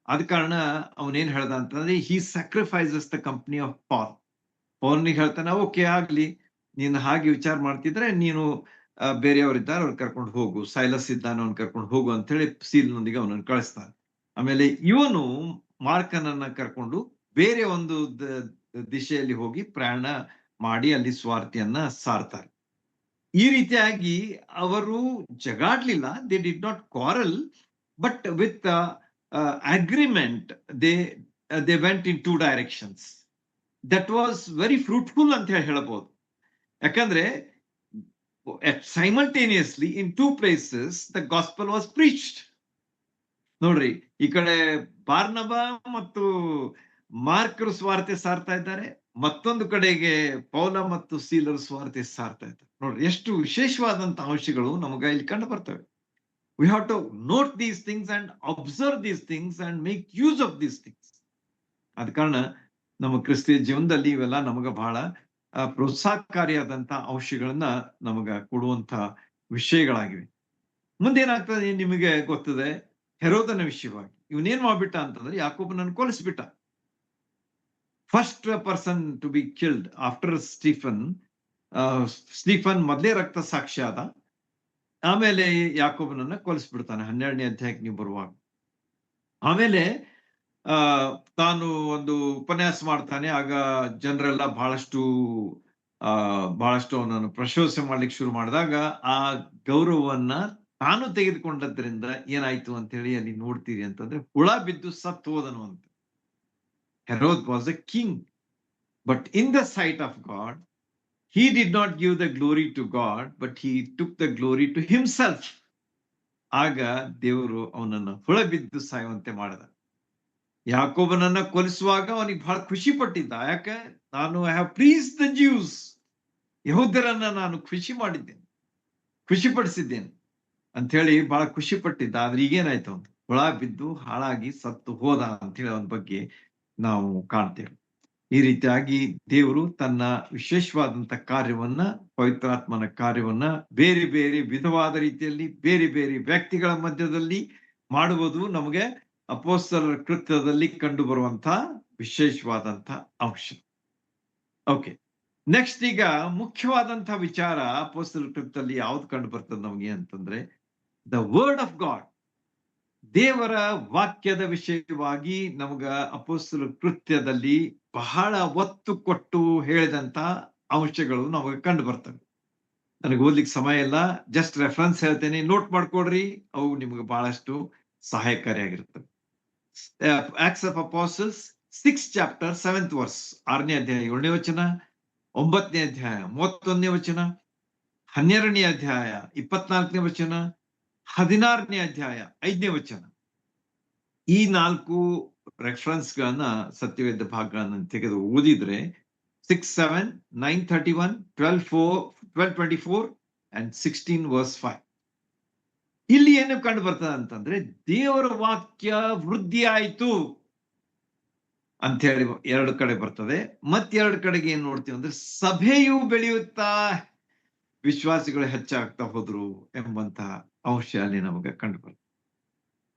ಆದ ಕಾರಣ ಅವನೇನ್ ಹೇಳ್ದ ಅಂತಂದ್ರೆ, he sacrifices the company of Paul. ಪೌಲನಿಗೆ ಹೇಳ್ತಾನೆ, ಓಕೆ ಆಗ್ಲಿ, ನೀನು ಹಾಗೆ ವಿಚಾರ ಮಾಡ್ತಿದ್ರೆ ನೀನು ಬೇರೆಯವರಿದ್ದಾರೆ ಅವ್ರು ಕರ್ಕೊಂಡು ಹೋಗು, ಸೈಲಸ್ ಇದ್ದಾನೆ ಅವ್ನು ಕರ್ಕೊಂಡು ಹೋಗು ಅಂತ ಹೇಳಿ ಸೀಲ್ನೊಂದಿಗೆ ಅವನನ್ನು ಕಳಿಸ್ತಾನೆ. ಆಮೇಲೆ ಇವನು ಮಾರ್ಕನನ್ನ ಕರ್ಕೊಂಡು ಬೇರೆ ಒಂದು ದಿಶೆಯಲ್ಲಿ ಹೋಗಿ ಪ್ರಯಾಣ ಮಾಡಿ ಅಲ್ಲಿ ಸ್ವಾರ್ಥಿಯನ್ನ ಸಾರ್ತಾರೆ. ಈ ರೀತಿಯಾಗಿ ಅವರು ಜಗಾಡ್ಲಿಲ್ಲ, they did not quarrel, but with agreement they went in two directions. That was very fruitful ಅಂತ ಹೇಳಬಹುದು. ಯಾಕಂದ್ರೆ simultaneously in two places the gospel was preached. ನೋಡ್ರಿ, ಈ ಕಡೆ ಬಾರ್ನಬ ಮತ್ತು ಮಾರ್ಕರು ಸ್ವಾರ್ಥ ಸಾರ್ತಾ ಇದ್ದಾರೆ, ಮತ್ತೊಂದು ಕಡೆಗೆ ಪೌಲ ಮತ್ತು ಸೀಲರು ಸ್ವಾರ್ಥ ಸಾರ್ತಾ ಇದ್ದಾರೆ. ನೋಡ್ರಿ, ಎಷ್ಟು ವಿಶೇಷವಾದಂತಹ ಅಂಶಗಳು ನಮಗೆ ಇಲ್ಲಿ ಕಂಡು ಬರ್ತವೆ. We have to note these things and observe these things and make use of these things. ಆದ ಕಾರಣ ನಮ್ಮ ಕ್ರಿಸ್ತಿಯ ಜೀವನದಲ್ಲಿ ಇವೆಲ್ಲ ನಮಗ ಬಹಳ ಪ್ರೋತ್ಸಾಹಕಾರಿಯಾದಂತಹ ಅಂಶಗಳನ್ನ ನಮಗ ಕೊಡುವಂತ ವಿಷಯಗಳಾಗಿವೆ. ಮುಂದೇನಾಗ್ತದೆ ನಿಮಗೆ ಗೊತ್ತದೆ, ಹೆರೋದನ ವಿಷಯವಾಗಿ ಇವನೇನ್ ಮಾಡ್ಬಿಟ್ಟ ಅಂತಂದ್ರೆ ಯಾಕೋಬನನ್ನು ಕೊಲಿಸ್ಬಿಟ್ಟ. First person to be killed after Stephen. Stephen ಮೊದಲೇ ರಕ್ತ ಸಾಕ್ಷಿ ಆದ, ಆಮೇಲೆ ಯಾಕೋಬನನ್ನ ಕೊಲಿಸ್ಬಿಡ್ತಾನೆ 12ನೇ ಅಧ್ಯಾಯಕ್ಕೆ ನೀವು ಬರುವಾಗ. ಆಮೇಲೆ ತಾನು ಒಂದು ಉಪನ್ಯಾಸ ಮಾಡ್ತಾನೆ. ಆಗ ಜನರೆಲ್ಲ ಬಹಳಷ್ಟು ಅವನನ್ನು ಪ್ರಶಂಸೆ ಮಾಡ್ಲಿಕ್ಕೆ ಶುರು ಮಾಡಿದಾಗ ಆ ಗೌರವವನ್ನ ತಾನು ತೆಗೆದುಕೊಂಡದ್ರಿಂದ ಏನಾಯ್ತು ಅಂತ ಹೇಳಿ ಅಲ್ಲಿ ನೋಡ್ತೀರಿ ಅಂತಂದ್ರೆ, ಹುಳ ಬಿದ್ದು ಸತ್ತು ಹೋದನು ಅಂತ. Herod was a king, but in the sight of God he did not give the glory to God, but he took the glory to himself. ಆಗ ದೇವರು ಅವನನ್ನು ಹುಳ ಬಿದ್ದು ಸಾಯುವಂತೆ ಮಾಡಿದ. ಯಾಕೋಬನನ್ನ ಕೊಲಿಸುವಾಗ ಅವನಿಗೆ ಬಹಳ ಖುಷಿ ಪಟ್ಟಿದ್ದ. ಯಾಕೆ? ನಾನು I have pleased the Jews, ಯಹೂದ್ಯರನ್ನ ನಾನು ಖುಷಿ ಪಡಿಸಿದ್ದೇನೆ ಅಂತ ಹೇಳಿ ಬಹಳ ಖುಷಿ ಪಟ್ಟಿದ್ದ. ಆದ್ರೆ ಈಗೇನಾಯ್ತು, ಅಂತ ಹುಳ ಬಿದ್ದು ಹಾಳಾಗಿ ಸತ್ತು ಹೋದ ಅಂತ ಹೇಳಿ ಅವನ ಬಗ್ಗೆ ನಾವು ಕಾಣ್ತೇವೆ. ಈ ರೀತಿಯಾಗಿ ದೇವರು ತನ್ನ ವಿಶೇಷವಾದಂತ ಕಾರ್ಯವನ್ನ, ಪವಿತ್ರಾತ್ಮನ ಕಾರ್ಯವನ್ನ ಬೇರೆ ಬೇರೆ ವಿಧವಾದ ರೀತಿಯಲ್ಲಿ ಬೇರೆ ಬೇರೆ ವ್ಯಕ್ತಿಗಳ ಮಧ್ಯದಲ್ಲಿ ಮಾಡುವುದು ನಮಗೆ ಅಪೊಸ್ತಲರ ಕೃತ್ಯದಲ್ಲಿ ಕಂಡು ಬರುವಂತ ವಿಶೇಷವಾದಂತ ಅಂಶ. ಓಕೆ, ನೆಕ್ಸ್ಟ್ ಈಗ ಮುಖ್ಯವಾದಂತಹ ವಿಚಾರ ಅಪೊಸ್ತಲರ ಕೃತ್ಯದಲ್ಲಿ ಯಾವ್ದು ಕಂಡು ಬರ್ತದೆ ನಮಗೆ ಅಂತಂದ್ರೆ, ದ ವರ್ಡ್ ಆಫ್ ಗಾಡ್, ದೇವರ ವಾಕ್ಯದ ವಿಷಯವಾಗಿ ನಮಗ ಅಪೊಸ್ತಲರ ಕೃತ್ಯದಲ್ಲಿ ಬಹಳ ಒತ್ತು ಕೊಟ್ಟು ಹೇಳಿದಂತ ಅಂಶಗಳು ನಮಗೆ ಕಂಡು ಬರ್ತವೆ. ನನಗೆ ಓದ್ಲಿಕ್ಕೆ ಸಮಯ ಇಲ್ಲ, ಜಸ್ಟ್ ರೆಫರೆನ್ಸ್ ಹೇಳ್ತೇನೆ, ನೋಟ್ ಮಾಡ್ಕೊಡ್ರಿ, ಅವು ನಿಮಗೆ ಬಹಳಷ್ಟು ಸಹಾಯಕಾರಿಯಾಗಿರ್ತವೆ. Acts of Apostles 6th chapter 7th verse, 6ನೇ ಅಧ್ಯಾಯ 7ನೇ ವಚನ, 9ನೇ ಅಧ್ಯಾಯ 31ನೇ ವಚನ, 12ನೇ ಅಧ್ಯಾಯ 24ನೇ ವಚನ, 16ನೇ ಅಧ್ಯಾಯ 5ನೇ ವಚನ. ಈ 4 ರೆಫರೆನ್ಸ್ ಗಳನ್ನ, ಸತ್ಯವೇದ ಭಾಗಗಳನ್ನ ತೆಗೆದು ಓದಿದ್ರೆ 6, 7, 9, 31, 12, 24 and 16 verse 5. ಇಲ್ಲಿ ಏನು ಕಂಡು ಬರ್ತದೆ ಅಂತಂದ್ರೆ, ದೇವರ ವಾಕ್ಯ ವೃದ್ಧಿ ಆಯ್ತು ಅಂತ ಹೇಳಿ 2 ಕಡೆ ಬರ್ತದೆ. ಮತ್ತೆರಡು ಕಡೆಗೆ ಏನ್ ನೋಡ್ತೀವಿ ಅಂದ್ರೆ, ಸಭೆಯು ಬೆಳೆಯುತ್ತಾ ವಿಶ್ವಾಸಿಗಳು ಹೆಚ್ಚಾಗ್ತಾ ಹೋದ್ರು ಎಂಬಂತಹ ಅಂಶ ಅಲ್ಲಿ ನಮಗ ಕಂಡು ಬರ್ತದೆ.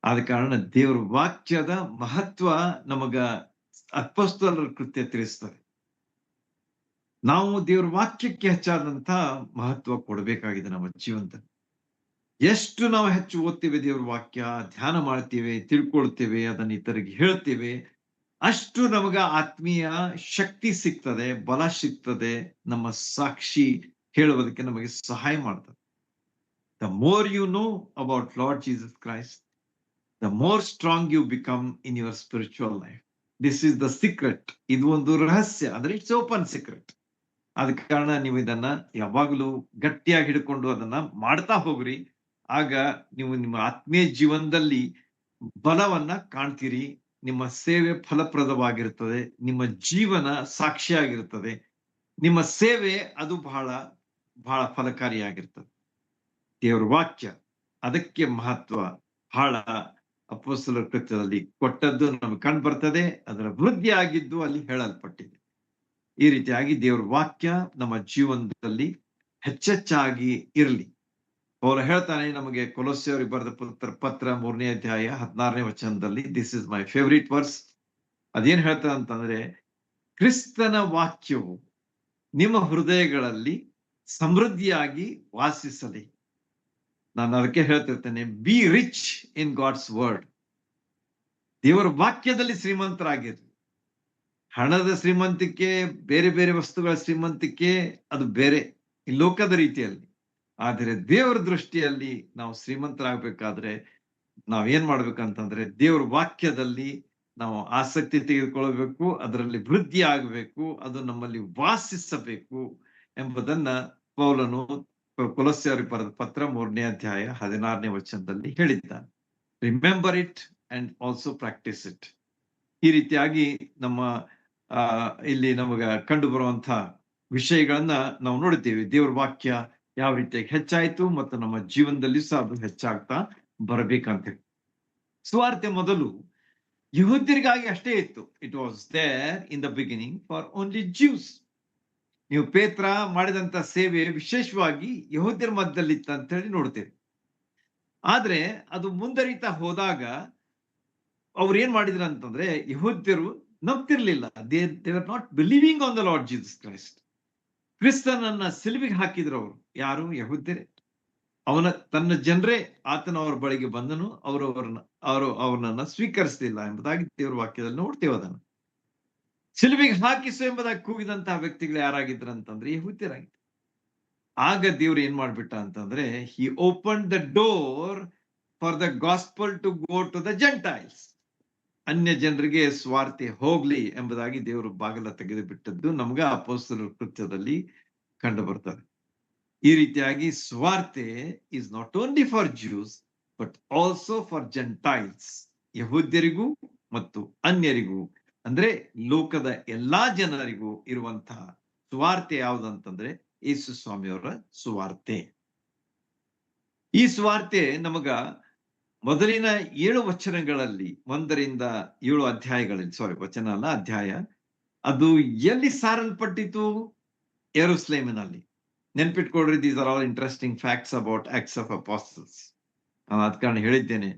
ಆದ ಕಾರಣ ದೇವರ ವಾಕ್ಯದ ಮಹತ್ವ ನಮಗ ಅಪೊಸ್ತಲರ ಕೃತ್ಯ ತಿಳಿಸ್ತದೆ. ನಾವು ದೇವರ ವಾಕ್ಯಕ್ಕೆ ಹೆಚ್ಚಾದಂತ ಮಹತ್ವ ಕೊಡಬೇಕಾಗಿದೆ ನಮ್ಮ ಜೀವನದಲ್ಲಿ. ಎಷ್ಟು ನಾವು ಹೆಚ್ಚು ಓದ್ತೇವೆ, ದೇವರ ವಾಕ್ಯ ಧ್ಯಾನ ಮಾಡ್ತೇವೆ, ತಿಳ್ಕೊಳ್ತೇವೆ, ಅದನ್ನ ಇತರಿಗೆ ಹೇಳ್ತೇವೆ, ಅಷ್ಟು ನಮಗ ಆತ್ಮೀಯ ಶಕ್ತಿ ಸಿಗ್ತದೆ, ಬಲ ಸಿಗ್ತದೆ, ನಮ್ಮ ಸಾಕ್ಷಿ ಹೇಳುವುದಕ್ಕೆ ನಮಗೆ ಸಹಾಯ ಮಾಡ್ತದೆ. The more you know about Lord Jesus Christ, the more strong you become in your spiritual life. This is the secret. ಇದು ಒಂದು ರಹಸ್ಯ, ಅಂದ್ರೆ ಇಟ್ಸ್ ಓಪನ್ ಸೀಕ್ರೆಟ್. ಆದ ಕಾರಣ ನೀವು ಇದನ್ನ ಯಾವಾಗಲೂ ಗಟ್ಟಿಯಾಗಿ ಹಿಡ್ಕೊಂಡು ಅದನ್ನ ಮಾಡ್ತಾ ಹೋಗ್ರಿ. ಆಗ ನೀವು ನಿಮ್ಮ ಆತ್ಮೀಯ ಜೀವನದಲ್ಲಿ ಬಲವನ್ನ ಕಾಣ್ತೀರಿ, ನಿಮ್ಮ ಸೇವೆ ಫಲಪ್ರದವಾಗಿರ್ತದೆ, ನಿಮ್ಮ ಜೀವನ ಸಾಕ್ಷಿಯಾಗಿರ್ತದೆ, ನಿಮ್ಮ ಸೇವೆ ಅದು ಬಹಳ ಬಹಳ ಫಲಕಾರಿಯಾಗಿರ್ತದೆ. ದೇವರ ವಾಕ್ಯ, ಅದಕ್ಕೆ ಮಹತ್ವ ಬಹಳ ಅಪೊಸ್ತಲರ ಕೃತ್ಯದಲ್ಲಿ ಕೊಟ್ಟದ್ದು ನಮಗೆ ಕಂಡು ಬರ್ತದೆ. ಅದರ ವೃದ್ಧಿ ಆಗಿದ್ದು ಅಲ್ಲಿ ಹೇಳಲ್ಪಟ್ಟಿದೆ. ಈ ರೀತಿಯಾಗಿ ದೇವರ ವಾಕ್ಯ ನಮ್ಮ ಜೀವನದಲ್ಲಿ ಹೆಚ್ಚೆಚ್ಚಾಗಿ ಇರಲಿ. ಅವರು ಹೇಳ್ತಾನೆ ನಮಗೆ, ಕೊಲೊಸ್ಸೆಯವರಿಗೆ ಬರೆದ ಪತ್ರ 3ನೇ ಅಧ್ಯಾಯ 16ನೇ ವಚನದಲ್ಲಿ, this is my favourite verse. ಅದೇನ್ ಹೇಳ್ತಾರೆ ಅಂತಂದ್ರೆ, ಕ್ರಿಸ್ತನ ವಾಕ್ಯವು ನಿಮ್ಮ ಹೃದಯಗಳಲ್ಲಿ ಸಮೃದ್ಧಿಯಾಗಿ ವಾಸಿಸಲಿ. ನಾನು ಅದಕ್ಕೆ ಹೇಳ್ತಿರ್ತೇನೆ, be rich in God's word. ದೇವರ ವಾಕ್ಯದಲ್ಲಿ ಶ್ರೀಮಂತರಾಗಿರ್ಲಿ. ಹಣದ ಶ್ರೀಮಂತಿಕೆ, ಬೇರೆ ಬೇರೆ ವಸ್ತುಗಳ ಶ್ರೀಮಂತಿಕೆ, ಅದು ಬೇರೆ ಈ ಲೋಕದ ರೀತಿಯಲ್ಲಿ. ಆದರೆ ದೇವರ ದೃಷ್ಟಿಯಲ್ಲಿ ನಾವು ಶ್ರೀಮಂತರಾಗಬೇಕಾದ್ರೆ ನಾವೇನ್ ಮಾಡ್ಬೇಕಂತಂದ್ರೆ, ದೇವರ ವಾಕ್ಯದಲ್ಲಿ ನಾವು ಆಸಕ್ತಿ ತೆಗೆದುಕೊಳ್ಳಬೇಕು, ಅದರಲ್ಲಿ ವೃದ್ಧಿ ಆಗಬೇಕು, ಅದು ನಮ್ಮಲ್ಲಿ ವಾಸಿಸಬೇಕು ಎಂಬುದನ್ನ ಪೌಲನು ಕೊಲೊಸ್ಸೆಯವರಿಗೆ ಬರೆದ ಪತ್ರ 3ನೇ ಅಧ್ಯಾಯ 16ನೇ ವಚನದಲ್ಲಿ ಹೇಳಿದ್ದಾನೆ. Remember it and also practice it. ಈ ರೀತಿಯಾಗಿ ನಮ್ಮ ಇಲ್ಲಿ ನಮಗ ಕಂಡು ಬರುವಂತಹ ವಿಷಯಗಳನ್ನ ನಾವು ನೋಡ್ತೀವಿ. ದೇವರ ವಾಕ್ಯ ಯಾವ ರೀತಿಯಾಗಿ ಹೆಚ್ಚಾಯ್ತು ಮತ್ತು ನಮ್ಮ ಜೀವನದಲ್ಲಿ ಸಹ ಅದು ಹೆಚ್ಚಾಗ್ತಾ ಬರಬೇಕಂತ ಹೇಳಿ. ಸುವಾರ್ತೆ ಮೊದಲು ಯಹೂದ್ಯರಿಗಾಗಿ ಅಷ್ಟೇ ಇತ್ತು. It was there in the beginning for only Jews. ನೀವು ಪೇತ್ರ ಮಾಡಿದಂತ ಸೇವೆ ವಿಶೇಷವಾಗಿ ಯಹೂದ್ಯರ ಮಧ್ಯದಲ್ಲಿ ಇತ್ತ ಅಂತ ಹೇಳಿ ನೋಡ್ತೇವೆ. ಆದ್ರೆ ಅದು ಮುಂದರಿತಾ ಹೋದಾಗ ಅವ್ರು ಏನ್ ಮಾಡಿದ್ರು ಅಂತಂದ್ರೆ, ಯಹೂದ್ಯರು ನಂಬ್ತಿರ್ಲಿಲ್ಲ. They are not believing on the lord Jesus Christ. ಕ್ರಿಸ್ತನನ್ನ ಸಿಲುಬೆಗೆ ಹಾಕಿದ್ರು ಅವರು. ಯಾರು? ಯಹೂದ್ಯರೇ. ತನ್ನ ಜನರೇ ಆತನ ಅವರ ಬಳಿಗೆ ಬಂದನು, ಅವರನ್ನ ಸ್ವೀಕರಿಸಲಿಲ್ಲ ಎಂಬುದಾಗಿ ದೇವರ ವಾಕ್ಯದಲ್ಲಿ ನೋಡ್ತೇವೆ. ಅದನ್ನು ಸಿಲುಬೆಗೆ ಹಾಕಿಸು ಎಂಬುದಾಗಿ ಕೂಗಿದಂತಹ ವ್ಯಕ್ತಿಗಳು ಯಾರಾಗಿದ್ರು ಅಂತಂದ್ರೆ ಯಹೂದ್ಯರಾಗಿದ್ರು. ಆಗ ದೇವ್ರು ಏನ್ ಮಾಡ್ಬಿಟ್ಟ ಅಂತಂದ್ರೆ, he open the door for the gospel to go to the Gentiles. ಅನ್ಯ ಜನರಿಗೆ ಸ್ವಾರ್ತೆ ಹೋಗ್ಲಿ ಎಂಬುದಾಗಿ ದೇವರು ಬಾಗಿಲ ತೆಗೆದು ಬಿಟ್ಟದ್ದು ನಮ್ಗ ಅಪೊಸ್ತಲರ ಕೃತ್ಯದಲ್ಲಿ ಕಂಡು ಬರ್ತದೆ. ಈ ರೀತಿಯಾಗಿ ಸ್ವಾರ್ತೆ is not only for Jews but also for Gentiles. ಯಹೂದ್ಯರಿಗೂ ಮತ್ತು ಅನ್ಯರಿಗೂ, ಅಂದ್ರೆ ಲೋಕದ ಎಲ್ಲಾ ಜನರಿಗೂ ಇರುವಂತಹ ಸ್ವಾರ್ತೆ ಯಾವುದಂತಂದ್ರೆ ಯೇಸು ಸ್ವಾಮಿಯವರ ಸುವಾರ್ತೆ. ಈ ಸ್ವಾರ್ತೆ ನಮಗ ಮೊದಲಿನ 7 ವಚನಗಳಲ್ಲಿ, 1ರಿಂದ 7 ಅಧ್ಯಾಯಗಳಲ್ಲಿ, ವಚನ ಅಲ್ಲ ಅಧ್ಯಾಯ, ಅದು ಎಲ್ಲಿ ಸಾರಲ್ಪಟ್ಟಿತು? ಯೆರೂಸಲೇಮಿನಲ್ಲಿ. ನೆನ್ಪಿಟ್ಕೊಳ್ರಿ, these are all interesting facts about Acts of Apostles. ನಾನು ಅದ ಕಾರಣ ಹೇಳಿದ್ದೇನೆ,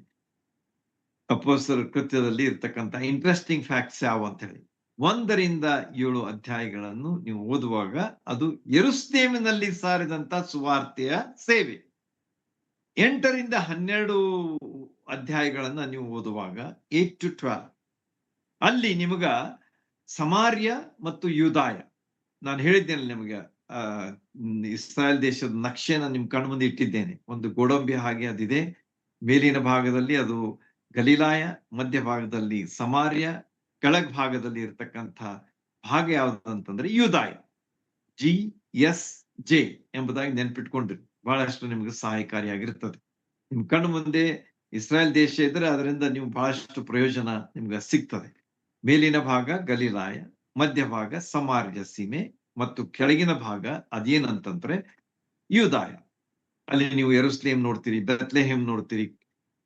ಅಪೊಸ್ತಲರ ಕೃತ್ಯದಲ್ಲಿ ಇರ್ತಕ್ಕಂಥ ಇಂಟ್ರೆಸ್ಟಿಂಗ್ ಫ್ಯಾಕ್ಟ್ಸ್ ಯಾವ ಅಂತ ಹೇಳಿ. 1ರಿಂದ 7 ಅಧ್ಯಾಯಗಳನ್ನು ನೀವು ಓದುವಾಗ ಅದು ಯೆರೂಸಲೇಮಿನಲ್ಲಿ ಸಾರಿದಂತ ಸುವಾರ್ತೆಯ ಸೇವೆ. 8ರಿಂದ 12 ಅಧ್ಯಾಯಗಳನ್ನ ನೀವು ಓದುವಾಗ 8 to 12 ಅಲ್ಲಿ ನಿಮಗ ಸಮಾರ್ಯ ಮತ್ತು ಯೂದಾಯ, ನಾನು ಹೇಳಿದ್ದೇನೆ ನಿಮಗೆ, ಇಸ್ರಾಯೇಲ್ ದೇಶದ ನಕ್ಷೆನ ನಿಮ್ ಕಣ್ಣು ಮುಂದೆ ಇಟ್ಟಿದ್ದೇನೆ. ಒಂದು ಗೋಡಂಬಿ ಹಾಗೆ ಅದಿದೆ. ಮೇಲಿನ ಭಾಗದಲ್ಲಿ ಅದು ಗಲಿಲಾಯ, ಮಧ್ಯ ಭಾಗದಲ್ಲಿ ಸಮಾರ್ಯ, ಕೆಳಗ್ ಭಾಗದಲ್ಲಿ ಇರತಕ್ಕಂಥ ಭಾಗ ಯಾವ್ದಂತಂದ್ರೆ ಯೂದಾಯ. GSJ ಎಂಬುದಾಗಿ ನೆನ್ಪಿಟ್ಕೊಂಡ್ರಿ, ಬಹಳಷ್ಟು ನಿಮ್ಗೆ ಸಹಾಯಕಾರಿಯಾಗಿರ್ತದೆ. ನಿಮ್ ಕಣ್ಣು ಮುಂದೆ ಇಸ್ರಾಯೇಲ್ ದೇಶ ಇದ್ರೆ ಅದರಿಂದ ನೀವು ಬಹಳಷ್ಟು ಪ್ರಯೋಜನ ನಿಮ್ಗೆ ಸಿಗ್ತದೆ. ಮೇಲಿನ ಭಾಗ ಗಲಿಲಾಯ, ಮಧ್ಯ ಭಾಗ ಸಮಾರ್ಯ ಸೀಮೆ ಮತ್ತು ಕೆಳಗಿನ ಭಾಗ ಅದೇನಂತಂದ್ರೆ ಯೂದಾಯ. ಅಲ್ಲಿ ನೀವು ಯೆರೂಸಲೇಮ್ ನೋಡ್ತೀರಿ, ಬೆತ್ಲೆಹೇಮ್ ನೋಡ್ತೀರಿ,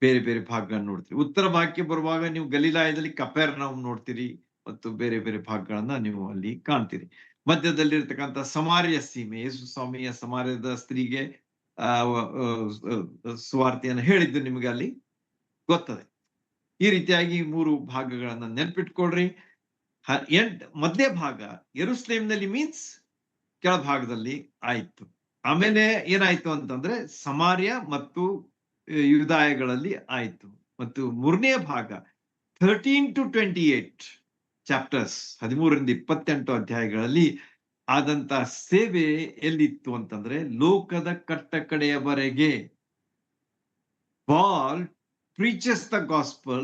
ಬೇರೆ ಬೇರೆ ಭಾಗಗಳನ್ನ ನೋಡ್ತೀರಿ. ಉತ್ತರ ಭಾಗಕ್ಕೆ ಬರುವಾಗ ನೀವು ಗಲಿಲಾಯದಲ್ಲಿ ಕಪೆರ್ನೌಮ್ ನೋಡ್ತೀರಿ ಮತ್ತು ಬೇರೆ ಬೇರೆ ಭಾಗಗಳನ್ನ ನೀವು ಅಲ್ಲಿ ಕಾಣ್ತೀರಿ. ಮಧ್ಯದಲ್ಲಿರ್ತಕ್ಕಂಥ ಸಮಾರ್ಯ ಸೀಮೆ, ಯೇಸು ಸ್ವಾಮಿಯ ಸಮಾರ್ಯದ ಸ್ತ್ರೀಗೆ ಸುವಾರ್ತೆಯನ್ನು ಹೇಳಿದ್ದು ನಿಮಗೆ ಅಲ್ಲಿ ಗೊತ್ತದೆ. ಈ ರೀತಿಯಾಗಿ 3 ಭಾಗಗಳನ್ನ ನೆನ್ಪಿಟ್ಕೊಳ್ರಿ. ಮಧ್ಯ ಭಾಗ ಯೆರೂಸಲೇಮ್ನಲ್ಲಿ ಮೀನ್ಸ್ ಕೆಳಭಾಗದಲ್ಲಿ ಆಯ್ತು. ಆಮೇಲೆ ಏನಾಯ್ತು ಅಂತಂದ್ರೆ ಸಮಾರ್ಯ ಮತ್ತು ಯೂದಾಯಗಳಲ್ಲಿ ಆಯ್ತು. ಮತ್ತು 3ನೇ ಭಾಗ 13 to 28 ಚಾಪ್ಟರ್ಸ್, 13ರಿಂದ 28 ಅಧ್ಯಾಯಗಳಲ್ಲಿ ಆದಂತ ಸೇವೆ ಎಲ್ಲಿತ್ತು ಅಂತಂದ್ರೆ ಲೋಕದ ಕಟ್ಟ ಕಡೆಯವರೆಗೆ Pal preaches the gospel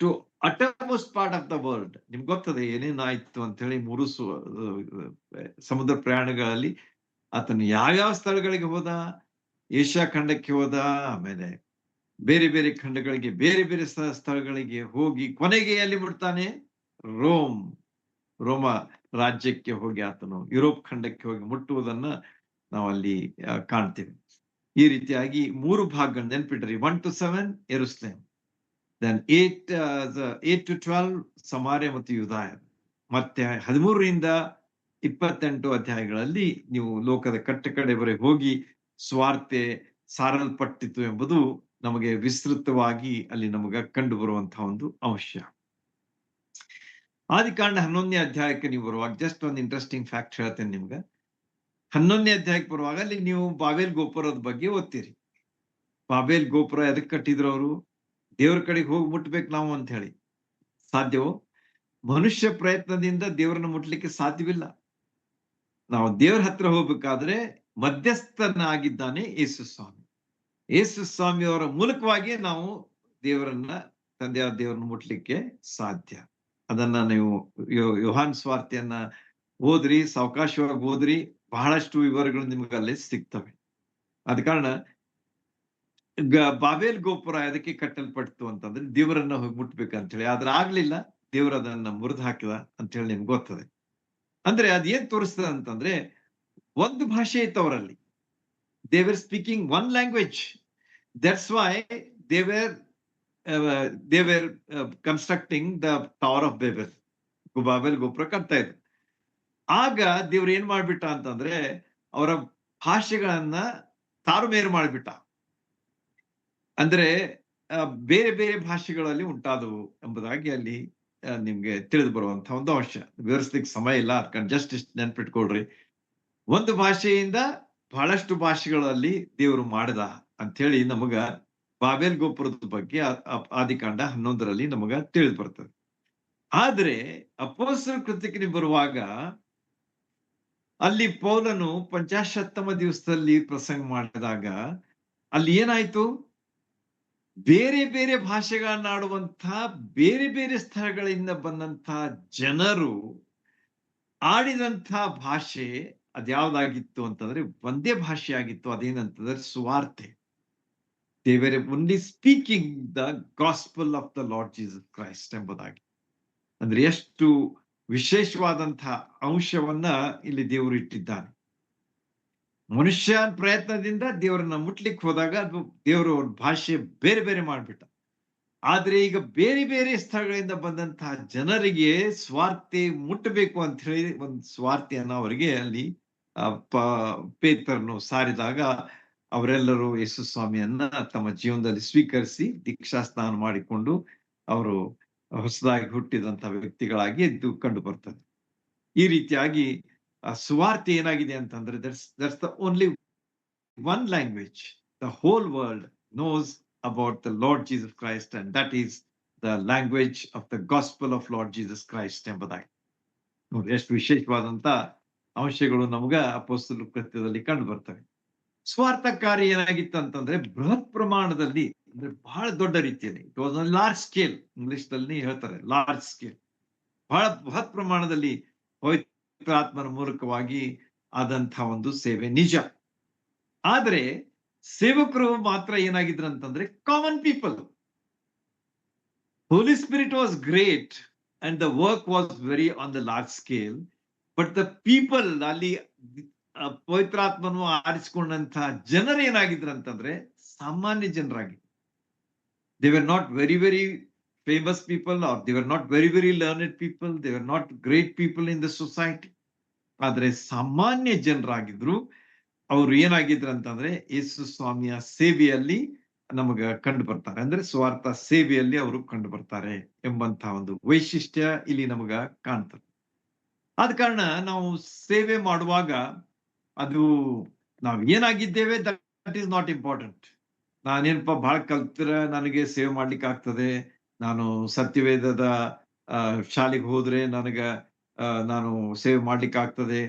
to uttermost part of the world. ನಿಮ್ಗೆ ಗೊತ್ತದೆ ಏನೇನಾಯ್ತು ಅಂತ ಹೇಳಿ. 3 ಸಮುದ್ರ ಪ್ರಯಾಣಗಳಲ್ಲಿ ಆತನು ಯಾವ್ಯಾವ ಸ್ಥಳಗಳಿಗೆ ಹೋದ. ಏಷ್ಯಾ ಖಂಡಕ್ಕೆ ಹೋದ, ಆಮೇಲೆ ಬೇರೆ ಬೇರೆ ಖಂಡಗಳಿಗೆ, ಬೇರೆ ಬೇರೆ ಸ್ಥಳಗಳಿಗೆ ಹೋಗಿ ಕೊನೆಗೆ ಎಲ್ಲಿ ಬಿಡ್ತಾನೆ? ರೋಮ ರಾಜ್ಯಕ್ಕೆ ಹೋಗಿ ಆತನು ಯುರೋಪ್ ಖಂಡಕ್ಕೆ ಹೋಗಿ ಮುಟ್ಟುವುದನ್ನ ನಾವಲ್ಲಿ ಕಾಣ್ತೇವೆ. ಈ ರೀತಿಯಾಗಿ 3 ಭಾಗಗಳು ನೆನ್ಪಿಟ್ರಿ. 1 to 7 ಯೆರೂಸಲೇಮ್, ದೆನ್ 8 to 12 ಸಮಾರ್ಯ ಮತ್ತು ಯೂದಾಯ. ಮತ್ತೆ 13ರಿಂದ 28 ಅಧ್ಯಾಯಗಳಲ್ಲಿ ನೀವು ಲೋಕದ ಕಟ್ಟ ಕಡೆವರೆಗೆ ಹೋಗಿ ಸ್ವಾರ್ತೆ ಸಾರಲ್ಪಟ್ಟಿತು ಎಂಬುದು ನಮಗೆ ವಿಸ್ತೃತವಾಗಿ ಅಲ್ಲಿ ನಮಗೆ ಕಂಡು ಬರುವಂತಹ ಒಂದು ಅಂಶ. ಆದಿಕಾಂಡ 11ನೇ ಅಧ್ಯಾಯಕ್ಕೆ ನೀವು ಬರುವಾಗ ಜಸ್ಟ್ ಒಂದು ಇಂಟ್ರೆಸ್ಟಿಂಗ್ ಫ್ಯಾಕ್ಟ್ ಹೇಳ್ತೇನೆ ನಿಮ್ಗೆ. 11ನೇ ಅಧ್ಯಾಯಕ್ಕೆ ಬರುವಾಗ ಅಲ್ಲಿ ನೀವು ಬಾಬೇಲ್ ಗೋಪುರದ ಬಗ್ಗೆ ಓದ್ತೀರಿ. ಬಾಬೇಲ್ ಗೋಪುರ ಎದಕ್ಕೆ ಕಟ್ಟಿದ್ರು ಅವರು? ದೇವ್ರ ಕಡೆಗೆ ಹೋಗಿ ಮುಟ್ಬೇಕು ನಾವು ಅಂತ ಹೇಳಿ. ಸಾಧ್ಯವೋ? ಮನುಷ್ಯ ಪ್ರಯತ್ನದಿಂದ ದೇವರನ್ನ ಮುಟ್ಲಿಕ್ಕೆ ಸಾಧ್ಯವಿಲ್ಲ. ನಾವು ದೇವರ ಹತ್ರ ಹೋಗ್ಬೇಕಾದ್ರೆ ಮಧ್ಯಸ್ಥನಾಗಿದ್ದಾನೆ ಯೇಸು ಸ್ವಾಮಿ. ಯೇಸು ಸ್ವಾಮಿ ಅವರ ಮೂಲಕವಾಗಿ ನಾವು ದೇವರನ್ನ, ತಂದೆಯಾದ ದೇವರನ್ನ ಮುಟ್ಲಿಕ್ಕೆ ಸಾಧ್ಯ. ಅದನ್ನ ನೀವು ಯೋಹಾನ್ ಸ್ವಾರ್ಥೆಯನ್ನ ಓದ್ರಿ, ಸಾವಕಾಶವಾಗಿ ಓದ್ರಿ, ಬಹಳಷ್ಟು ವಿವರಗಳು ನಿಮ್ಗೆ ಅಲ್ಲಿ ಸಿಗ್ತವೆ. ಆದ ಕಾರಣ ಬಾಬೇಲ್ ಗೋಪುರ ಅದಕ್ಕೆ ಕಟ್ಟಲ್ಪಡ್ತು ಅಂತಂದ್ರೆ ದೇವರನ್ನ ಹೋಗಿ ಮುಟ್ಬೇಕಂತ ಹೇಳಿ. ಆದ್ರೆ ಆಗ್ಲಿಲ್ಲ, ದೇವರು ಅದನ್ನ ಮುರಿದು ಹಾಕಿದ ಅಂತ ಹೇಳಿ ನಿಮ್ಗೆ ಗೊತ್ತದೆ. ಅಂದ್ರೆ ಅದೇನ್ ತೋರಿಸ್ತದೆ ಅಂತಂದ್ರೆ ಒಂದು ಭಾಷೆ ಇತ್ತು ಅವರಲ್ಲಿ. They were speaking one language. That's why they were constructing the Tower of Babel. Babel ಗೋಪುರ ಕಟ್ತಾ ಇದ್ರು. ಆಗ ದೇವ್ರು ಏನ್ ಮಾಡ್ಬಿಟ್ಟ ಅಂತಂದ್ರೆ ಅವರ ಭಾಷೆಗಳನ್ನ ತಾರುಮೇರು ಮಾಡ್ಬಿಟ್ಟ. ಅಂದ್ರೆ ಬೇರೆ ಬೇರೆ ಭಾಷೆಗಳಲ್ಲಿ ಉಂಟಾದವು ಎಂಬುದಾಗಿ ಅಲ್ಲಿ ನಿಮ್ಗೆ ತಿಳಿದು ಬರುವಂತಹ ಒಂದು ಅಂಶ. ವಿವರಿಸ್ಲಿಕ್ಕೆ ಸಮಯ ಇಲ್ಲ, ಅದಕ್ಕೆ ಜಸ್ಟ್ ಇಷ್ಟು ನೆನ್ಪಿಟ್ಕೊಳ್ರಿ. ಒಂದು ಭಾಷೆಯಿಂದ ಬಹಳಷ್ಟು ಭಾಷೆಗಳಲ್ಲಿ ದೇವರು ಮಾಡಿದ ಅಂತ ಹೇಳಿ ನಮಗ ಬಾಬೇಲ್ ಗೋಪುರದ ಬಗ್ಗೆ ಆದಿಕಾಂಡ 11ರಲ್ಲಿ ನಮಗ ತಿಳಿದು ಬರ್ತದೆ. ಆದ್ರೆ ಅಪೊಸ್ತಲರ ಕೃತ್ಯಕ್ಕೆ ಬರುವಾಗ ಅಲ್ಲಿ ಪೌಲನು ಪಂಚಾಶತ್ತಮ ದಿವಸದಲ್ಲಿ ಪ್ರಸಂಗ ಮಾಡಿದಾಗ ಅಲ್ಲಿ ಏನಾಯ್ತು? ಬೇರೆ ಬೇರೆ ಭಾಷೆಗಳನ್ನಾಡುವಂತಹ ಬೇರೆ ಬೇರೆ ಸ್ಥಳಗಳಿಂದ ಬಂದಂತಹ ಜನರು ಆಡಿದಂತಹ ಭಾಷೆ ಅದ್ಯಾವ್ದಾಗಿತ್ತು ಅಂತಂದ್ರೆ ಒಂದೇ ಭಾಷೆ ಆಗಿತ್ತು. ಅದೇನಂತಂದ್ರೆ ಸುವಾರ್ತೆ. They were only speaking the gospel of the lord Jesus Christ ಎಂಬುದಾಗಿ. ಅಂದ್ರೆ ಎಷ್ಟು ವಿಶೇಷವಾದಂತಹ ಅಂಶವನ್ನ ಇಲ್ಲಿ ದೇವರು ಇಟ್ಟಿದ್ದಾನೆ. ಮನುಷ್ಯ ಪ್ರಯತ್ನದಿಂದ ದೇವರನ್ನ ಮುಟ್ಲಿಕ್ಕೆ ಹೋದಾಗ ಅದು ದೇವರು ಭಾಷೆ ಬೇರೆ ಬೇರೆ ಮಾಡ್ಬಿಟ್ಟ. ಆದ್ರೆ ಈಗ ಬೇರೆ ಬೇರೆ ಸ್ಥಳಗಳಿಂದ ಬಂದಂತಹ ಜನರಿಗೆ ಸ್ವಾರ್ಥೆ ಮುಟ್ಟಬೇಕು ಅಂತ ಹೇಳಿ ಒಂದು ಸ್ವಾರ್ಥೆಯನ್ನ ಅವರಿಗೆ ಅಲ್ಲಿ ಪೇತ್ರನು ಸಾರಿದಾಗ ಅವರೆಲ್ಲರೂ ಯೇಸು ಸ್ವಾಮಿಯನ್ನ ತಮ್ಮ ಜೀವನದಲ್ಲಿ ಸ್ವೀಕರಿಸಿ ದೀಕ್ಷಾ ಸ್ನಾನ ಮಾಡಿಕೊಂಡು ಅವರು ಹೊಸದಾಗಿ ಹುಟ್ಟಿದಂತಹ ವ್ಯಕ್ತಿಗಳಾಗಿ ಎದ್ದು ಕಂಡು ಬರ್ತದೆ. ಈ ರೀತಿಯಾಗಿ ಸುವಾರ್ತೆ ಏನಾಗಿದೆ ಅಂತಂದ್ರೆ that's the only one language the whole world knows about the Lord Jesus Christ, and that is the language of the gospel of Lord Jesus Christ ಎಂಬುದಾಗಿ. ನೋಡಿ ಎಷ್ಟು ವಿಶೇಷವಾದಂತ ಅಂಶಗಳು ನಮ್ಗ ಅಪೊಸ್ತಲರ ಕೃತ್ಯದಲ್ಲಿ ಕಂಡು ಬರ್ತವೆ. ಸ್ವಾರ್ಥ ಕಾರ್ಯ ಏನಾಗಿತ್ತು ಅಂತಂದ್ರೆ ಬೃಹತ್ ಪ್ರಮಾಣದಲ್ಲಿ, ಅಂದ್ರೆ ಬಹಳ ದೊಡ್ಡ ರೀತಿಯಲ್ಲಿ, it was large scale, English ನಲ್ಲಿ ಹೇಳ್ತಾರೆ ಲಾರ್ಜ್ ಸ್ಕೇಲ್, ಬಹಳ ಬೃಹತ್ ಪ್ರಮಾಣದಲ್ಲಿ ಪವಿತ್ರಾತ್ಮನ ಮೂಲಕವಾಗಿ ಆದಂತಹ ಒಂದು ಸೇವೆ ನಿಜ. ಆದ್ರೆ ಸೇವಕರು ಮಾತ್ರ ಏನಾಗಿದ್ರು ಅಂತಂದ್ರೆ common people. Holy Spirit was great and the work was very on the large scale, but the people, ಅಲ್ಲಿ ಪವಿತ್ರಾತ್ಮನು ಆರಿಸಿಕೊಂಡಂತಹ ಜನರು ಏನಾಗಿದ್ರು ಅಂತಂದ್ರೆ ಸಾಮಾನ್ಯ ಜನರಾಗಿ. They were not very very famous people, or they were not very very learned people, they were not great people in the society. ಆದ್ರೆ ಸಾಮಾನ್ಯ ಜನರಾಗಿದ್ರು. ಅವರು ಏನಾಗಿದ್ರು ಅಂತಂದ್ರೆ ಯೇಸು ಸ್ವಾಮಿಯ ಸೇವೆಯಲ್ಲಿ ನಮಗ ಕಂಡು ಬರ್ತಾರೆ, ಅಂದ್ರೆ ಸ್ವಾರ್ಥ ಸೇವೆಯಲ್ಲಿ ಅವರು ಕಂಡು ಬರ್ತಾರೆ ಎಂಬಂತಹ ಒಂದು ವೈಶಿಷ್ಟ್ಯ ಇಲ್ಲಿ ನಮಗ ಕಾಣ್ತದೆ. ಆದ ಕಾರಣ ನಾವು ಸೇವೆ ಮಾಡುವಾಗ ಅದು ನಾವು ಏನಾಗಿದ್ದೇವೆ ದಟ್ ಈಸ್ ನಾಟ್ ಇಂಪಾರ್ಟೆಂಟ್. ನಾನೇನಪ್ಪ ಬಹಳ ಕಲ್ತರ ನನಗೆ ಸೇವೆ ಮಾಡ್ಲಿಕ್ಕೆ ಆಗ್ತದೆ, ನಾನು ಸತ್ಯವೇದದ ಶಾಲೆಗೆ ಹೋದ್ರೆ ನಾನು ಸೇವೆ ಮಾಡ್ಲಿಕ್ಕೆ ಆಗ್ತದೆ,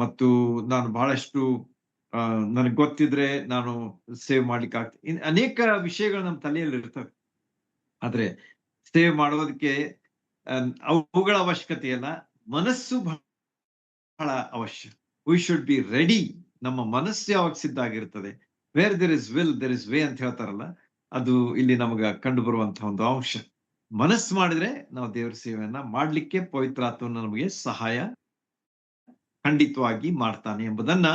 ಮತ್ತು ನಾನು ಬಹಳಷ್ಟು ನನಗೆ ಗೊತ್ತಿದ್ರೆ ನಾನು ಸೇವೆ ಮಾಡ್ಲಿಕ್ಕೆ ಆಗ್ತದೆ, ಅನೇಕ ವಿಷಯಗಳು ನಮ್ಮ ತಲೆಯಲ್ಲಿ ಇರ್ತವೆ. ಆದ್ರೆ ಸೇವೆ ಮಾಡೋದಕ್ಕೆ ಅವುಗಳ ಅವಶ್ಯಕತೆ ಇಲ್ಲ, ಮನಸ್ಸು ಬಹಳ ಅವಶ್ಯ. We should be ready. ನಮ್ಮ ಮನಸ್ಸು ಯಾವಾಗ ಸಿದ್ಧ ಆಗಿರ್ತದೆ, where there is will there is way ಅಂತ ಹೇಳ್ತಾರಲ್ಲ, ಅದು ಇಲ್ಲಿ ನಮಗ ಕಂಡು ಬರುವಂತಹ ಒಂದು ಅಂಶ. ಮನಸ್ಸು ಮಾಡಿದ್ರೆ ನಾವು ದೇವರ ಸೇವೆಯನ್ನ ಮಾಡ್ಲಿಕ್ಕೆ ಪವಿತ್ರಾತ್ಮನ ನಮಗೆ ಸಹಾಯ ಖಂಡಿತವಾಗಿ ಮಾಡ್ತಾನೆ ಎಂಬುದನ್ನ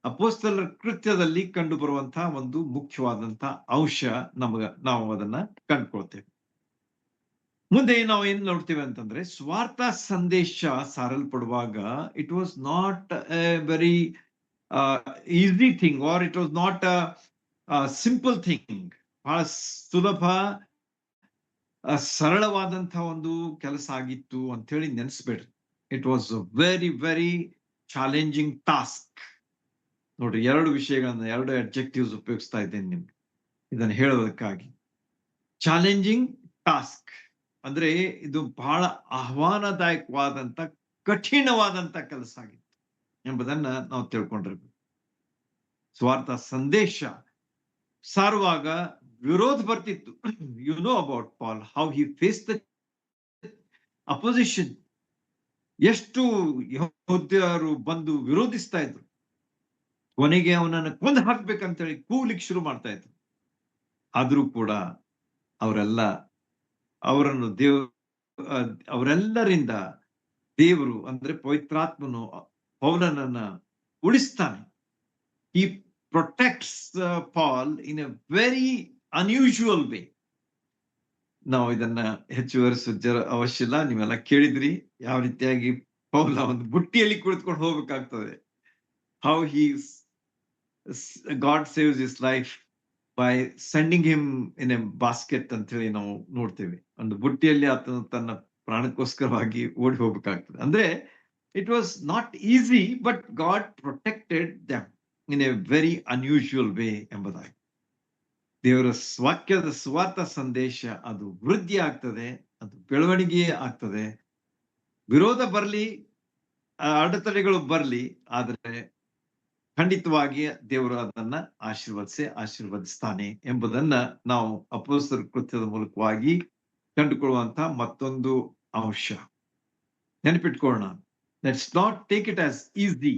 ಅಪೊಸ್ತಲರ ಕೃತ್ಯದಲ್ಲಿ ಕಂಡು ಬರುವಂತಹ ಒಂದು ಮುಖ್ಯವಾದಂತಹ ಅಂಶ. ನಾವು ಅದನ್ನ ಕಂಡುಕೊಳ್ತೇವೆ. ಮುಂದೆ ನಾವು ಏನ್ ನೋಡ್ತೇವೆ ಅಂತಂದ್ರೆ, ಸ್ವಾರ್ಥ ಸಂದೇಶ ಸಾರಲ್ಪಡುವಾಗ it was not a very easy thing, or it was not a simple thing. ಬಹಳ ಸುಲಭ ಸರಳವಾದಂತಹ ಒಂದು ಕೆಲಸ ಆಗಿತ್ತು ಅಂತ ಹೇಳಿ ನೆನೆಸ್ಬೇಡ್ರಿ. It was very very challenging task. ನೋಡ್ರಿ, ಎರಡು ವಿಷಯಗಳನ್ನ, ಎರಡು ಅಡ್ಜೆಕ್ಟಿವ್ಸ್ ಉಪಯೋಗಿಸ್ತಾ ಇದ್ದೇನೆ ನಿಮ್ಗೆ ಇದನ್ನು ಹೇಳೋದಕ್ಕಾಗಿ. ಚಾಲೆಂಜಿಂಗ್ ಟಾಸ್ಕ್ ಅಂದ್ರೆ ಇದು ಬಹಳ ಆಹ್ವಾನದಾಯಕವಾದಂತ, ಕಠಿಣವಾದಂತ ಕೆಲಸ ಆಗಿತ್ತು ಎಂಬುದನ್ನ ನಾವು ತಿಳ್ಕೊಂಡಿರ್ಬೇಕು. ಸ್ವಾರ್ಥ ಸಂದೇಶ ಸಾರುವಾಗ ವಿರೋಧ ಬರ್ತಿತ್ತು. You know about Paul, how he face the opposition. ಎಷ್ಟು ಯಹೂದ್ಯರು ಬಂದು ವಿರೋಧಿಸ್ತಾ ಇದ್ರು, ಕೊನೆಗೆ ಅವನನ್ನು ಕೊಂದು ಹಾಕ್ಬೇಕಂತ ಹೇಳಿ ಕೂಗ್ಲಿಕ್ಕೆ ಶುರು ಮಾಡ್ತಾ ಇದ್ರು. ಆದ್ರೂ ಕೂಡ ಅವರೆಲ್ಲರಿಂದ ದೇವರು ಅಂದ್ರೆ ಪವಿತ್ರಾತ್ಮನು ಪೌಲನನ್ನ ಉಳಿಸ್ತಾನೆ. He protects Paul in a very unusual way. ನಾವು ಇದನ್ನ ಹೆಚ್ಚು ವಿವರಿಸೋ ಅವಶ್ಯ ಇಲ್ಲ, ನೀವೆಲ್ಲ ಕೇಳಿದ್ರಿ ಯಾವ ರೀತಿಯಾಗಿ ಪೌಲ ಒಂದು ಬುಟ್ಟಿಯಲ್ಲಿ ಕುಳಿತುಕೊಂಡು ಹೋಗ್ಬೇಕಾಗ್ತದೆ. How God saves his life by sending him in a basket ಅಂತ ಹೇಳಿ ನಾವು ನೋಡ್ತೇವೆ. ಒಂದು ಬುಟ್ಟಿಯಲ್ಲಿ ಆತನು ತನ್ನ ಪ್ರಾಣಕ್ಕೋಸ್ಕರವಾಗಿ ಓಡಿ ಹೋಗ್ಬೇಕಾಗ್ತದೆ. ಅಂದ್ರೆ it was not easy, but god protected them in a very unusual way ಎಂಬುದಾಗಿ. ದೇವರ ವಾಕ್ಯದ ಸ್ವಾರ್ಥ ಸಂದೇಶ ಅದು ವೃದ್ಧಿ ಆಗ್ತದೆ, ಅದು ಬೆಳವಣಿಗೆ ಆಗ್ತದೆ. ವಿರೋಧ ಬರ್ಲಿ, ಅಡೆತಡೆಗಳು ಬರ್ಲಿ, ಆದ್ರೆ ಖಂಡಿತವಾಗಿ ದೇವರು ಅದನ್ನ ಆಶೀರ್ವದಿಸ್ತಾನೆ ಎಂಬುದನ್ನ ನಾವು ಅಪೊಸ್ತಲರ ಕೃತ್ಯದ ಮೂಲಕವಾಗಿ ಕಂಡುಕೊಳ್ಳುವಂತಹ ಮತ್ತೊಂದು ಅಂಶ. ನೆನಪಿಟ್ಕೊಳ್ಳೋಣ, let's not take it as easy,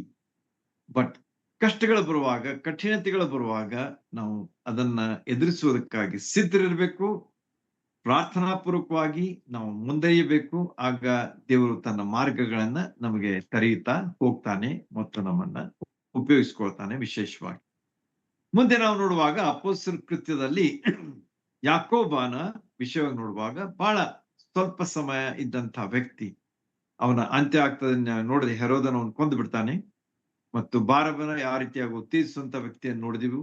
but ಕಷ್ಟಗಳು ಬರುವಾಗ, ಕಠಿಣತೆಗಳು ಬರುವಾಗ ನಾವು ಅದನ್ನ ಎದುರಿಸುವುದಕ್ಕಾಗಿ ಸಿದ್ಧರಿರಬೇಕು. ಪ್ರಾರ್ಥನಾಪೂರ್ವಕವಾಗಿ ನಾವು ಮುಂದರಿಯಬೇಕು. ಆಗ ದೇವರು ತನ್ನ ಮಾರ್ಗಗಳನ್ನ ನಮಗೆ ತೆರೆಯುತ್ತಾ ಹೋಗ್ತಾನೆ ಮತ್ತು ನಮ್ಮನ್ನ ಉಪಯೋಗಿಸ್ಕೊಳ್ತಾನೆ. ವಿಶೇಷವಾಗಿ ಮುಂದೆ ನಾವು ನೋಡುವಾಗ ಅಪೊಸ್ತಲರ ಕೃತ್ಯದಲ್ಲಿ ಯಾಕೋಬನ ವಿಷಯವಾಗಿ ನೋಡುವಾಗ ಬಹಳ ಸ್ವಲ್ಪ ಸಮಯ ಇದ್ದಂತಹ ವ್ಯಕ್ತಿ, ಅವನ ಅಂತ್ಯ ಆಗ್ತದೆ ನೋಡಿದ್ರೆ ಹೆರೋದನ ಅವನು ಕೊಂದು ಬಿಡ್ತಾನೆ. ಮತ್ತು ಬಾರಬನ ಯಾವ ರೀತಿಯಾಗಿ ಉತ್ತೇಜಿಸುವಂತ ವ್ಯಕ್ತಿಯನ್ನು ನೋಡಿದೆವು.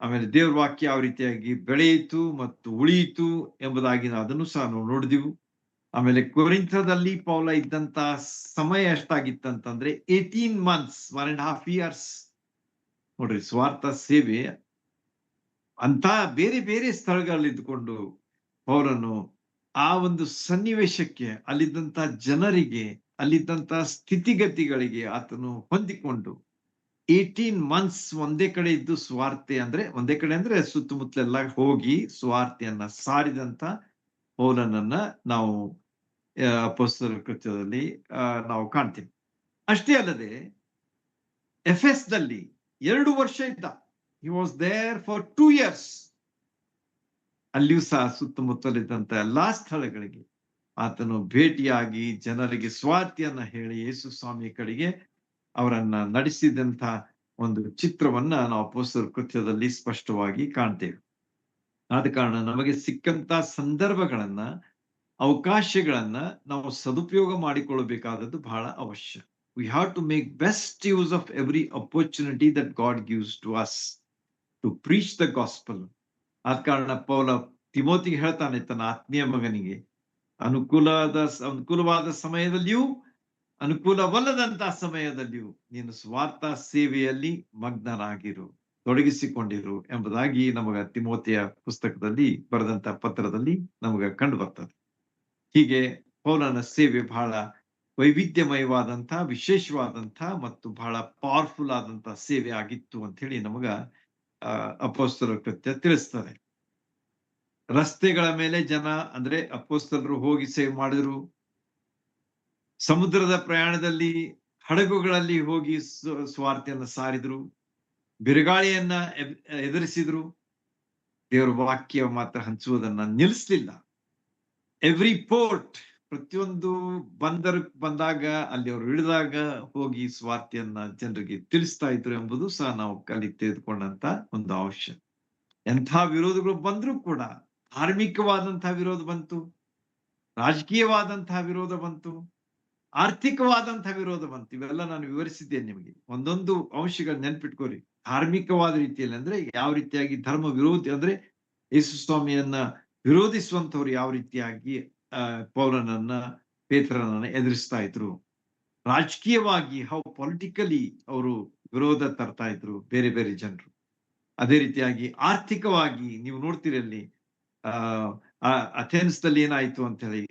ಆಮೇಲೆ ದೇವ್ರ ವಾಕ್ಯ ಯಾವ ರೀತಿಯಾಗಿ ಬೆಳೆಯಿತು ಮತ್ತು ಉಳಿಯಿತು ಎಂಬುದಾಗಿ ಅದನ್ನು ಸಹ ನಾವು ನೋಡಿದೆವು. ಆಮೇಲೆ ಕೊರಿಂಥದಲ್ಲಿ ಪೌಲ ಇದ್ದಂತ ಸಮಯ ಎಷ್ಟಾಗಿತ್ತಂತಂದ್ರೆ 18 months, 1.5 years. ನೋಡ್ರಿ, ಸ್ವಾರ್ಥ ಸೇವೆ ಅಂತ ಬೇರೆ ಬೇರೆ ಸ್ಥಳಗಳಲ್ಲಿ ಇದ್ದುಕೊಂಡು ಪೌಲನು ಆ ಒಂದು ಸನ್ನಿವೇಶಕ್ಕೆ, ಅಲ್ಲಿದ್ದಂತ ಜನರಿಗೆ, ಅಲ್ಲಿದ್ದಂತ ಸ್ಥಿತಿಗತಿಗಳಿಗೆ ಆತನು ಹೊಂದಿಕೊಂಡು 18 ಮಂತ್ಸ್ ಒಂದೇ ಕಡೆ ಇದ್ದು ಸ್ವಾರ್ಥೆ ಅಂದ್ರೆ ಒಂದೇ ಕಡೆ ಅಂದ್ರೆ ಸುತ್ತಮುತ್ತಲೆಲ್ಲ ಹೋಗಿ ಸ್ವಾರ್ಥೆಯನ್ನ ಸಾರಿದಂತ ಪೌಲನನ್ನ ನಾವು ಅಪೊಸ್ತಲರ ಕೃತ್ಯದಲ್ಲಿ ನಾವು ಕಾಣ್ತೀವಿ. ಅಷ್ಟೇ ಅಲ್ಲದೆ ಎಫೆಸ್ದಲ್ಲಿ 2 ವರ್ಷ ಇದ್ದ. He was there for 2 years. ಅಲ್ಲಿಯೂ ಸಹ ಸುತ್ತಮುತ್ತಲಿದ್ದಂತ ಎಲ್ಲಾ ಸ್ಥಳಗಳಿಗೆ ಆತನು ಭೇಟಿಯಾಗಿ ಜನರಿಗೆ ಸ್ವಾರ್ಥಿಯನ್ನ ಹೇಳಿ ಯೇಸು ಸ್ವಾಮಿ ಕಡೆಗೆ ಅವರನ್ನ ನಡೆಸಿದಂತ ಒಂದು ಚಿತ್ರವನ್ನ ನಾವು ಅಪೊಸ್ತಲರ ಕೃತ್ಯದಲ್ಲಿ ಸ್ಪಷ್ಟವಾಗಿ ಕಾಣ್ತೇವೆ. ಆದ ಕಾರಣ ನಮಗೆ ಸಿಕ್ಕಂತ ಸಂದರ್ಭಗಳನ್ನ, ಅವಕಾಶಗಳನ್ನ ನಾವು ಸದುಪಯೋಗ ಮಾಡಿಕೊಳ್ಳಬೇಕಾದದ್ದು ಬಹಳ ಅವಶ್ಯ. We have to make best use of every opportunity that God gives to us to preach the gospel. ಆದ ಕಾರಣ ಪೌಲ ತಿಮೋತಿಗೆ ಹೇಳ್ತಾನೆ, ತನ್ನ ಆತ್ಮೀಯ ಮಗನಿಗೆ, ಅನುಕೂಲವಾದ ಸಮಯದಲ್ಲಿಯೂ ಅನುಕೂಲವಲ್ಲದಂತಹ ಸಮಯದಲ್ಲಿಯೂ ನೀನು ಸ್ವಾರ್ಥ ಸೇವೆಯಲ್ಲಿ ಮಗ್ನರಾಗಿರು, ತೊಡಗಿಸಿಕೊಂಡಿರು ಎಂಬುದಾಗಿ ನಮಗ ತಿಮೋತಿಯ ಪುಸ್ತಕದಲ್ಲಿ ಬರೆದಂತ ಪತ್ರದಲ್ಲಿ ನಮಗ ಕಂಡು ಬರ್ತದೆ. ಹೀಗೆ ಪೌಲನ ಸೇವೆ ಬಹಳ ವೈವಿಧ್ಯಮಯವಾದಂತ, ವಿಶೇಷವಾದಂತ ಮತ್ತು ಬಹಳ ಪವರ್ಫುಲ್ ಆದಂತ ಸೇವೆ ಆಗಿತ್ತು ಅಂತ ಹೇಳಿ ನಮಗ ಅಪೊಸ್ತಲರ ಕೃತ್ಯ ತಿಳಿಸ್ತದೆ. ರಸ್ತೆಗಳ ಮೇಲೆ ಜನ ಅಂದ್ರೆ ಅಪೊಸ್ತಲರು ಹೋಗಿ ಸೇವೆ ಮಾಡಿದ್ರು. ಸಮುದ್ರದ ಪ್ರಯಾಣದಲ್ಲಿ ಹಡಗುಗಳಲ್ಲಿ ಹೋಗಿ ಸ್ವಾರ್ಥೆಯನ್ನು ಸಾರಿದ್ರು. ಬಿರುಗಾಳಿಯನ್ನ ಎದುರಿಸಿದ್ರು. ದೇವರ ವಾಕ್ಯ ಮಾತ್ರ ಹಂಚುವುದನ್ನ ನಿಲ್ಲಿಸಲಿಲ್ಲ. ಎವ್ರಿ ಪೋರ್ಟ್, ಪ್ರತಿಯೊಂದು ಬಂದರಕ್ಕೆ ಬಂದಾಗ ಅಲ್ಲಿ ಅವರು ಇಳಿದಾಗ ಹೋಗಿ ಸ್ವಾರ್ಥೆಯನ್ನ ಜನರಿಗೆ ತಿಳಿಸ್ತಾ ಇದ್ರು ಎಂಬುದು ಸಹ ನಾವು ಅಲ್ಲಿ ತೆಗೆದುಕೊಂಡಂತ ಒಂದು ಅಂಶ. ಎಂಥ ವಿರೋಧಗಳು ಬಂದ್ರೂ ಕೂಡ, ಧಾರ್ಮಿಕವಾದಂತಹ ವಿರೋಧ ಬಂತು, ರಾಜಕೀಯವಾದಂತಹ ವಿರೋಧ ಬಂತು, ಆರ್ಥಿಕವಾದಂತಹ ವಿರೋಧ ಬಂತು. ಇವೆಲ್ಲ ನಾನು ವಿವರಿಸಿದ್ದೇನೆ ನಿಮಗೆ. ಒಂದೊಂದು ಅಂಶಗಳು ನೆನ್ಪಿಟ್ಕೋರಿ. ಧಾರ್ಮಿಕವಾದ ರೀತಿಯಲ್ಲಿ ಅಂದ್ರೆ ಯಾವ ರೀತಿಯಾಗಿ ಧರ್ಮ ವಿರೋಧಿ ಅಂದ್ರೆ ಯೇಸು ಸ್ವಾಮಿಯನ್ನ ವಿರೋಧಿಸುವಂತವ್ರು ಯಾವ ರೀತಿಯಾಗಿ ಪೌಲನನ್ನ, ಪೇತ್ರನನ್ನ ಎದುರಿಸ್ತಾ ಇದ್ರು. ರಾಜಕೀಯವಾಗಿ ಹೌ ಪೊಲಿಟಿಕಲಿ ಅವರು ವಿರೋಧ ತರ್ತಾ ಇದ್ರು ಬೇರೆ ಬೇರೆ ಜನರು. ಅದೇ ರೀತಿಯಾಗಿ ಆರ್ಥಿಕವಾಗಿ ನೀವು ನೋಡ್ತೀರಿ ಅಲ್ಲಿ ಅಥೆನ್ಸ್ ದಲ್ಲಿ ಏನಾಯ್ತು ಅಂತ ಹೇಳಿ,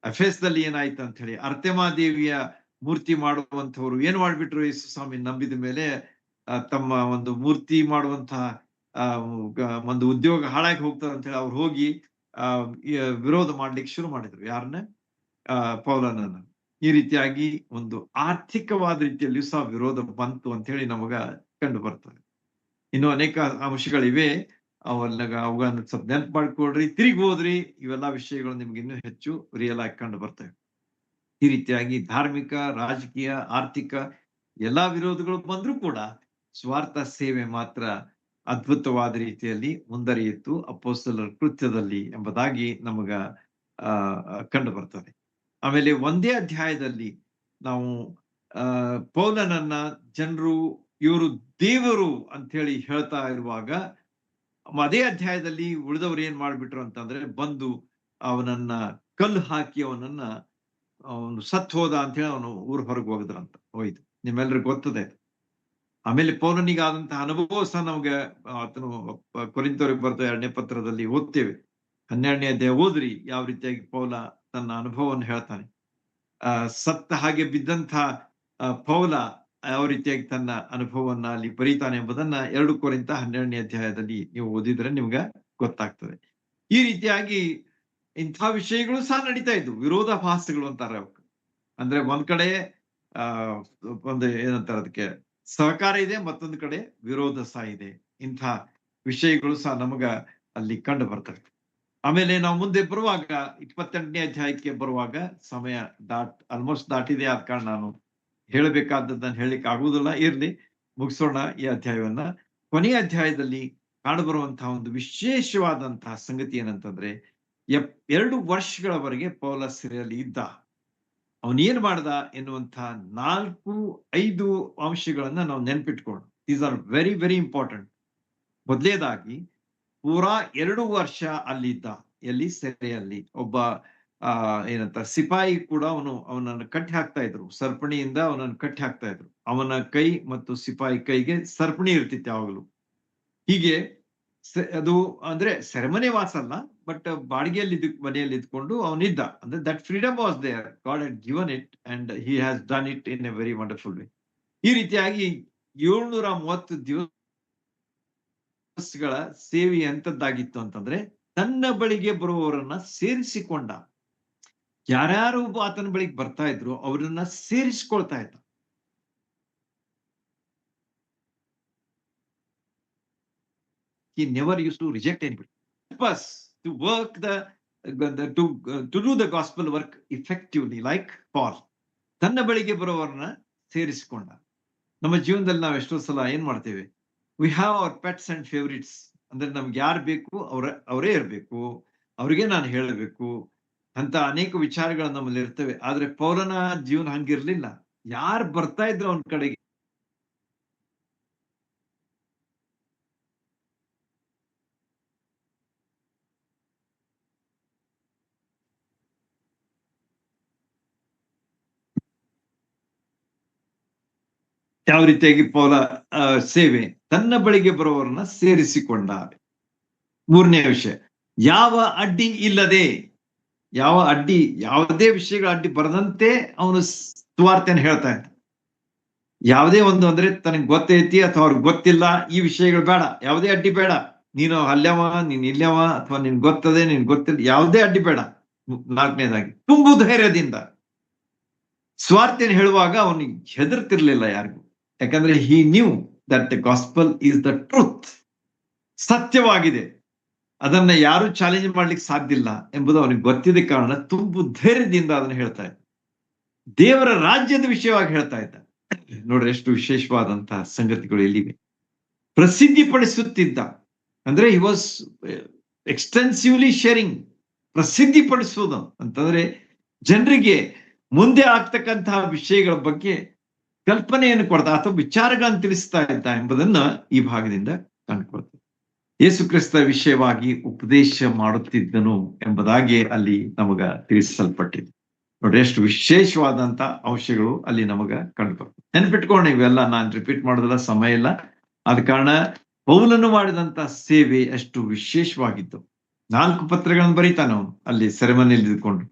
ಎಫೆಸ್ದಲ್ಲಿ ಏನಾಯ್ತು ಅಂತ ಹೇಳಿ, ಅರ್ತೆಮಾದೇವಿಯ ಮೂರ್ತಿ ಮಾಡುವಂತವ್ರು ಏನ್ ಮಾಡ್ಬಿಟ್ರು, ಯೇಸು ಸ್ವಾಮಿ ನಂಬಿದ ಮೇಲೆ ತಮ್ಮ ಒಂದು ಮೂರ್ತಿ ಮಾಡುವಂತಹ ಒಂದು ಉದ್ಯೋಗ ಹಾಳಾಗಿ ಹೋಗ್ತದೆ ಅಂತ ಹೇಳಿ ಅವ್ರು ಹೋಗಿ ವಿರೋಧ ಮಾಡ್ಲಿಕ್ಕೆ ಶುರು ಮಾಡಿದ್ರು. ಯಾರನ್ನ? ಪೌಲನನ್ನ. ಈ ರೀತಿಯಾಗಿ ಒಂದು ಆರ್ಥಿಕವಾದ ರೀತಿಯಲ್ಲಿಯೂ ಸಹ ವಿರೋಧ ಬಂತು ಅಂತ ಹೇಳಿ ನಮಗ ಕಂಡು ಬರ್ತದೆ. ಇನ್ನು ಅನೇಕ ಅಂಶಗಳಿವೆ, ಅವುಗಳನ್ನ ಸ್ವಲ್ಪ ನೆನಪು ಮಾಡ್ಕೊಳ್ರಿ, ತಿರುಗಿ ಹೋದ್ರಿ, ಇವೆಲ್ಲಾ ವಿಷಯಗಳು ನಿಮ್ಗೆ ಇನ್ನೂ ಹೆಚ್ಚು ರಿಯಲ್ ಆಗಿ ಕಂಡು ಬರ್ತವೆ. ಈ ರೀತಿಯಾಗಿ ಧಾರ್ಮಿಕ, ರಾಜಕೀಯ, ಆರ್ಥಿಕ ಎಲ್ಲಾ ವಿರೋಧಗಳು ಬಂದ್ರೂ ಕೂಡ ಸ್ವಾರ್ಥ ಸೇವೆ ಮಾತ್ರ ಅದ್ಭುತವಾದ ರೀತಿಯಲ್ಲಿ ಮುಂದರಿಯಿತು ಅಪೊಸ್ತಲರ ಕೃತ್ಯದಲ್ಲಿ ಎಂಬುದಾಗಿ ನಮಗ ಕಂಡು ಬರ್ತದೆ. ಆಮೇಲೆ ಒಂದೇ ಅಧ್ಯಾಯದಲ್ಲಿ ನಾವು ಪೌಲನನ್ನ ಜನರು ಇವರು ದೇವರು ಅಂತ ಹೇಳಿ ಹೇಳ್ತಾ ಇರುವಾಗ, ಅದೇ ಅಧ್ಯಾಯದಲ್ಲಿ ಉಳಿದವರು ಏನ್ ಮಾಡ್ಬಿಟ್ರು ಅಂತಂದ್ರೆ, ಬಂದು ಅವನನ್ನ ಕಲ್ಲು ಹಾಕಿ ಅವನನ್ನ ಅವನು ಸತ್ ಹೋದ ಅಂತ ಹೇಳಿ ಅವನು ಊರ್ ಹೊರಗೆ ಹೋಗಿದ್ರಂತ. ಹೋಯ್ತು, ನಿಮ್ಮೆಲ್ಲರಿಗೂ ಗೊತ್ತದೆ. ಆಮೇಲೆ ಪೌಲನಿಗೆ ಆದಂತಹ ಅನುಭವ ಸಹ ನಮ್ಗೆ ಆತನು ಕೊರಿಂಥದವರಿಗೆ ಬರೆದ 2ನೇ ಪತ್ರದಲ್ಲಿ ಓದ್ತೇವೆ. 12ನೇ ಅಧ್ಯಾಯ ಓದ್ರಿ, ಯಾವ ರೀತಿಯಾಗಿ ಪೌಲ ತನ್ನ ಅನುಭವವನ್ನು ಹೇಳ್ತಾನೆ. ಸತ್ತ ಹಾಗೆ ಬಿದ್ದಂತ ಪೌಲ ಯಾವ ರೀತಿಯಾಗಿ ತನ್ನ ಅನುಭವವನ್ನ ಅಲ್ಲಿ ಬರೀತಾನೆ ಎಂಬುದನ್ನ 2 ಕೊರಿಂಥ 12ನೇ ಅಧ್ಯಾಯದಲ್ಲಿ ನೀವು ಓದಿದ್ರೆ ನಿಮ್ಗೆ ಗೊತ್ತಾಗ್ತದೆ. ಈ ರೀತಿಯಾಗಿ ಇಂಥ ವಿಷಯಗಳು ಸಹ ನಡೀತಾ ಇದ್ವು. ವಿರೋಧಾಭಾಸಗಳು ಅಂತಾರೆ ಅವಕ್ಕೆ. ಅಂದ್ರೆ ಒಂದ್ ಕಡೆ ಒಂದು ಏನಂತಾರೆ ಅದಕ್ಕೆ ಸಹಕಾರ ಇದೆ, ಮತ್ತೊಂದು ಕಡೆ ವಿರೋಧ ಸಹ ಇದೆ. ಇಂಥ ವಿಷಯಗಳು ಸಹ ನಮಗ ಅಲ್ಲಿ ಕಂಡು ಬರ್ತವೆ. ಆಮೇಲೆ ನಾವು ಮುಂದೆ ಬರುವಾಗ 28ನೇ ಅಧ್ಯಾಯಕ್ಕೆ ಬರುವಾಗ ಸಮಯ ಆಲ್ಮೋಸ್ಟ್ ದಾಟಿದೆ. ಆದ ಕಾರಣ ನಾನು ಹೇಳಬೇಕಾದದ್ದನ್ನು ಹೇಳಲಿಕ್ಕೆ ಆಗುವುದಿಲ್ಲ. ಇರ್ಲಿ, ಮುಗಿಸೋಣ ಈ ಅಧ್ಯಾಯವನ್ನ. ಕೊನೆಯ ಅಧ್ಯಾಯದಲ್ಲಿ ಕಾಣಬರುವಂತಹ ಒಂದು ವಿಶೇಷವಾದಂತಹ ಸಂಗತಿ ಏನಂತಂದ್ರೆ, 2 ವರ್ಷಗಳವರೆಗೆ ಪೌಲ ಸೆರೆಯಲ್ಲಿ ಇದ್ದ. ಅವನೇನ್ ಮಾಡ್ದ ಎನ್ನುವಂತಹ 4-5 ಅಂಶಗಳನ್ನ ನಾವು ನೆನ್ಪಿಟ್ಕೊಂಡು, these are very very important. ಮೊದಲನೇದಾಗಿ, ಪೂರಾ 2 ವರ್ಷ ಅಲ್ಲಿದ್ದ. ಎಲ್ಲಿ? ಸೆರೆಯಲ್ಲಿ. ಒಬ್ಬ ಏನಂತ ಸಿಪಾಯಿ ಕೂಡ ಅವನನ್ನು ಕಟ್ಟಿ ಹಾಕ್ತಾ ಇದ್ರು. ಸರಪಣಿಯಿಂದ ಅವನನ್ನು ಕಟ್ಟಿ ಹಾಕ್ತಾ ಇದ್ರು. ಅವನ ಕೈ ಮತ್ತು ಸಿಪಾಯಿ ಕೈಗೆ ಸರಪಣಿ ಇರ್ತಿತ್ತು ಯಾವಾಗಲೂ. ಹೀಗೆ ಅದು ಅಂದ್ರೆ ಸೆರೆಮನಿ ವಾಸ ಅಲ್ಲ, ಬಟ್ ಬಾಡಿಗೆಯಲ್ಲಿ ಮನೆಯಲ್ಲಿ ಇದ್ಕೊಂಡು ಅವನಿದ್ದ. ಅಂದ್ರೆ that freedom was there, God had given it and he has done it in a very wonderful way. ಈ ರೀತಿಯಾಗಿ 730 ದಿವಸಗಳ ಸೇವೆ ಎಂತದ್ದಾಗಿತ್ತು ಅಂತಂದ್ರೆ, ತನ್ನ ಬಳಿಗೆ ಬರುವವರನ್ನ ಸೇರಿಸಿಕೊಂಡ. ಯಾರ್ಯಾರು ಆತನ ಬಳಿಗೆ ಬರ್ತಾ ಇದ್ರು ಅವರನ್ನ ಸೇರಿಸಿಕೊಳ್ತಾ ಇದ್ದ. He never used to reject anybody. Help us to work to do the gospel work effectively, like Paul. ತನ್ನ ಬಳಿಗೆ ಬರುವವರನ್ನ ಸೇರಿಸಿಕೊಂಡ. ನಮ್ಮ ಜೀವನದಲ್ಲಿ ನಾವು ಎಷ್ಟೋ ಸಲ ಏನ್ ಮಾಡ್ತೇವೆ, we have our pets and favourites. ಅಂದ್ರೆ ನಮ್ಗೆ ಯಾರು ಬೇಕು ಅವರೇ ಇರಬೇಕು, ಅವ್ರಿಗೆ ನಾನು ಹೇಳಬೇಕು ಅಂತ ಅನೇಕ ವಿಚಾರಗಳು ನಮ್ಮಲ್ಲಿ ಇರ್ತವೆ. ಆದ್ರೆ ಪೌಲನ ಜೀವನ ಹಂಗಿರ್ಲಿಲ್ಲ. ಯಾರು ಬರ್ತಾ ಇದ್ರು ಅವನ ಕಡೆಗೆ ಯಾವ ರೀತಿಯಾಗಿ ಪೌಲ ಸೇವೆ ತನ್ನ ಬಳಿಗೆ ಬರುವವರನ್ನ ಸೇರಿಸಿಕೊಂಡ. ಮೂರನೇ ವಿಷಯ, ಯಾವ ಅಡ್ಡಿ ಇಲ್ಲದೆ, ಯಾವುದೇ ವಿಷಯಗಳ ಅಡ್ಡಿ ಬರದಂತೆ ಅವನು ಸುವಾರ್ತೆಯನ್ನು ಹೇಳ್ತಾ ಇದ್ದ. ಯಾವುದೇ ಒಂದು ಅಂದ್ರೆ ತನಗೆ ಗೊತ್ತೈತಿ ಅಥವಾ ಅವ್ರಿಗೆ ಗೊತ್ತಿಲ್ಲ, ಈ ವಿಷಯಗಳು ಬೇಡ, ಯಾವುದೇ ಅಡ್ಡಿ ಬೇಡ. ನೀನು ಅಲ್ಯವ, ನೀನ್ ಇಲ್ಯವ, ಅಥವಾ ನಿನ್ ಗೊತ್ತದೆ ನಿನ್ ಗೊತ್ತಿಲ್ಲ, ಯಾವುದೇ ಅಡ್ಡಿ ಬೇಡ. ನಾಲ್ಕನೇದಾಗಿ, ತುಂಬು ಧೈರ್ಯದಿಂದ ಸ್ವಾರ್ಥೆಯನ್ನು ಹೇಳುವಾಗ ಅವನಿಗೆ ಹೆದರ್ತಿರ್ಲಿಲ್ಲ ಯಾರಿಗೂ. ಯಾಕಂದ್ರೆ he knew that the gospel is the truth. ಸತ್ಯವಾಗಿದೆ, ಅದನ್ನ ಯಾರು ಚಾಲೆಂಜ್ ಮಾಡ್ಲಿಕ್ಕೆ ಸಾಧ್ಯ ಇಲ್ಲ ಎಂಬುದು ಅವನಿಗೆ ಗೊತ್ತಿದ್ದ ಕಾರಣ ತುಂಬು ಧೈರ್ಯದಿಂದ ಅದನ್ನು ಹೇಳ್ತಾ ಇದ್ದ. ದೇವರ ರಾಜ್ಯದ ವಿಷಯವಾಗಿ ಹೇಳ್ತಾ ಇದ್ದ. ನೋಡ್ರಿ ಎಷ್ಟು ವಿಶೇಷವಾದಂತಹ ಸಂಗತಿಗಳು ಇಲ್ಲಿವೆ. ಪ್ರಸಿದ್ಧಿ ಪಡಿಸುತ್ತಿದ್ದ ಅಂದ್ರೆ ಹಿ ವಾಸ್ ಎಕ್ಸ್ಟೆನ್ಸಿವ್ಲಿ ಶೇರಿಂಗ್. ಪ್ರಸಿದ್ಧಿ ಪಡಿಸುವುದು ಅಂತಂದ್ರೆ ಜನರಿಗೆ ಮುಂದೆ ಆಗ್ತಕ್ಕಂತಹ ವಿಷಯಗಳ ಬಗ್ಗೆ ಕಲ್ಪನೆಯನ್ನು ಕೊಡ್ತಾ ಅಥವಾ ವಿಚಾರಗಳನ್ನು ತಿಳಿಸ್ತಾ ಇದ್ದ ಎಂಬುದನ್ನ ಈ ಭಾಗದಿಂದ ಕಂಡುಕೊಳ್ತೇವೆ. ಯೇಸು ಕ್ರಿಸ್ತ ವಿಷಯವಾಗಿ ಉಪದೇಶ ಮಾಡುತ್ತಿದ್ದನು ಎಂಬುದಾಗಿ ಅಲ್ಲಿ ನಮಗ ತಿಳಿಸಲ್ಪಟ್ಟಿದೆ. ನೋಡ್ರಿ ಎಷ್ಟು ವಿಶೇಷವಾದಂತ ಅಂಶಗಳು ಅಲ್ಲಿ ನಮಗ ಕಂಡುಬರ್ತದೆ. ನೆನ್ಪಿಟ್ಕೊಂಡು ಇವೆಲ್ಲ ನಾನು ರಿಪೀಟ್ ಮಾಡೋದಿಲ್ಲ, ಸಮಯ ಇಲ್ಲ. ಆದ ಕಾರಣ ಪೌಲನು ಮಾಡಿದಂತ ಸೇವೆ ಎಷ್ಟು ವಿಶೇಷವಾಗಿತ್ತು. 4 ಪತ್ರಗಳನ್ನು ಬರೀತಾನೆ ಅವನು ಅಲ್ಲಿ ಸೆರೆಮನಿಯಲ್ಲಿ ಇದ್ಕೊಂಡು.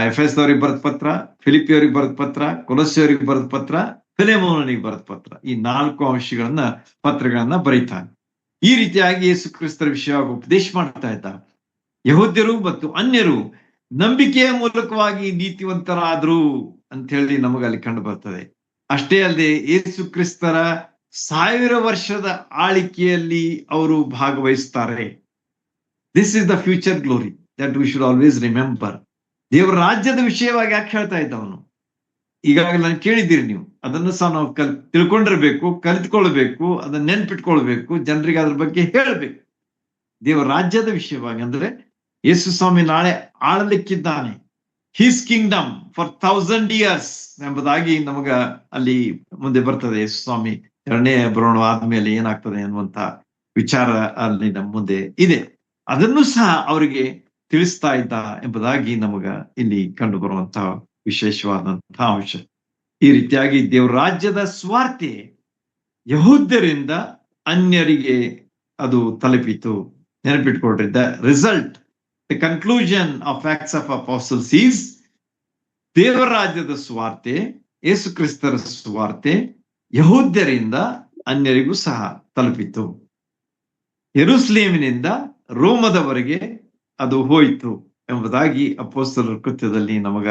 ಎಫೆಸ್ ಅವರಿಗೆ ಬರೆದ ಪತ್ರ, ಫಿಲಿಪಿಯವರಿಗೆ ಬರೆದ ಪತ್ರ, ಕೊಲೊಸ್ಸೆಯವರಿಗೆ ಬರೆದ ಪತ್ರ, ಫಿಲೆಮೋನನಿಗೆ ಬರೆದ ಪತ್ರ. ಈ 4 ಪತ್ರಗಳನ್ನ ಬರೀತಾನೆ. ಈ ರೀತಿಯಾಗಿ ಯೇಸು ಕ್ರಿಸ್ತರ ವಿಷಯವಾಗಿ ಉಪದೇಶ ಮಾಡ್ತಾ ಇದ್ದ. ಯಹೂದ್ಯರು ಮತ್ತು ಅನ್ಯರು ನಂಬಿಕೆಯ ಮೂಲಕವಾಗಿ ನೀತಿವಂತರಾದ್ರು ಅಂತ ಹೇಳಿ ನಮಗಲ್ಲಿ ಕಂಡು ಬರ್ತದೆ. ಅಷ್ಟೇ ಅಲ್ಲದೆ ಯೇಸು ಕ್ರಿಸ್ತರ 1000 ವರ್ಷದ ಆಳಿಕೆಯಲ್ಲಿ ಅವರು ಭಾಗವಹಿಸ್ತಾರೆ. This is the future glory that we should always remember. ದೇವರ ರಾಜ್ಯದ ವಿಷಯವಾಗಿ ಯಾಕೆ ಹೇಳ್ತಾ ಇದ್ದವನು? ಈಗಾಗಲೇ ನಾನು ಕೇಳಿದ್ದೀರಿ ನೀವು. ಅದನ್ನು ಸಹ ನಾವು ತಿಳ್ಕೊಂಡಿರ್ಬೇಕು, ಕಲಿತ್ಕೊಳ್ಬೇಕು, ಅದನ್ನ ನೆನ್ಪಿಟ್ಕೊಳ್ಬೇಕು, ಜನರಿಗೆ ಅದ್ರ ಬಗ್ಗೆ ಹೇಳ್ಬೇಕು. ದೇವರ ರಾಜ್ಯದ ವಿಷಯವಾಗಿ ಅಂದ್ರೆ ಯೇಸು ಸ್ವಾಮಿ ನಾಳೆ ಆಳಲಿಕ್ಕಿದ್ದಾನೆ. ಹಿಸ್ ಕಿಂಗ್ಡಮ್ ಫಾರ್ 1000 years ಎಂಬುದಾಗಿ ನಮಗ ಅಲ್ಲಿ ಮುಂದೆ ಬರ್ತದೆ. ಯೇಸು ಸ್ವಾಮಿ 2ನೇ ಬರೋಣ ಆದ್ಮೇಲೆ ಏನಾಗ್ತದೆ ಅನ್ನುವಂತ ವಿಚಾರ ಅಲ್ಲಿ ನಮ್ಮ ಮುಂದೆ ಇದೆ. ಅದನ್ನು ಸಹ ಅವರಿಗೆ ತಿಳಿಸ್ತಾ ಇದ್ದ ಎಂಬುದಾಗಿ ನಮಗ ಇಲ್ಲಿ ಕಂಡು ಬರುವಂತಹ ವಿಶೇಷವಾದಂತಹ ಅಂಶ. ಈ ರೀತಿಯಾಗಿ ದೇವರ ರಾಜ್ಯದ ಸ್ವಾರ್ಥೆ ಯಹೂದ್ಯರಿಂದ ಅನ್ಯರಿಗೆ ಅದು ತಲುಪಿತು. ನೆನಪಿಟ್ಕೊಳ್ರಿ, the result, the conclusion of Acts of Apostles is ದೇವರ ರಾಜ್ಯದ ಸ್ವಾರ್ಥೆ, ಯೇಸು ಕ್ರಿಸ್ತರ ಸ್ವಾರ್ಥೆ ಯಹೂದ್ಯರಿಂದ ಅನ್ಯರಿಗೂ ಸಹ ತಲುಪಿತು. ಯೆರೂಸಲೇಮಿನಿಂದ ರೋಮದವರೆಗೆ ಅದು ಹೋಯಿತು ಎಂಬುದಾಗಿ ಅಪೊಸ್ತಲರ ಕೃತ್ಯದಲ್ಲಿ ನಮಗ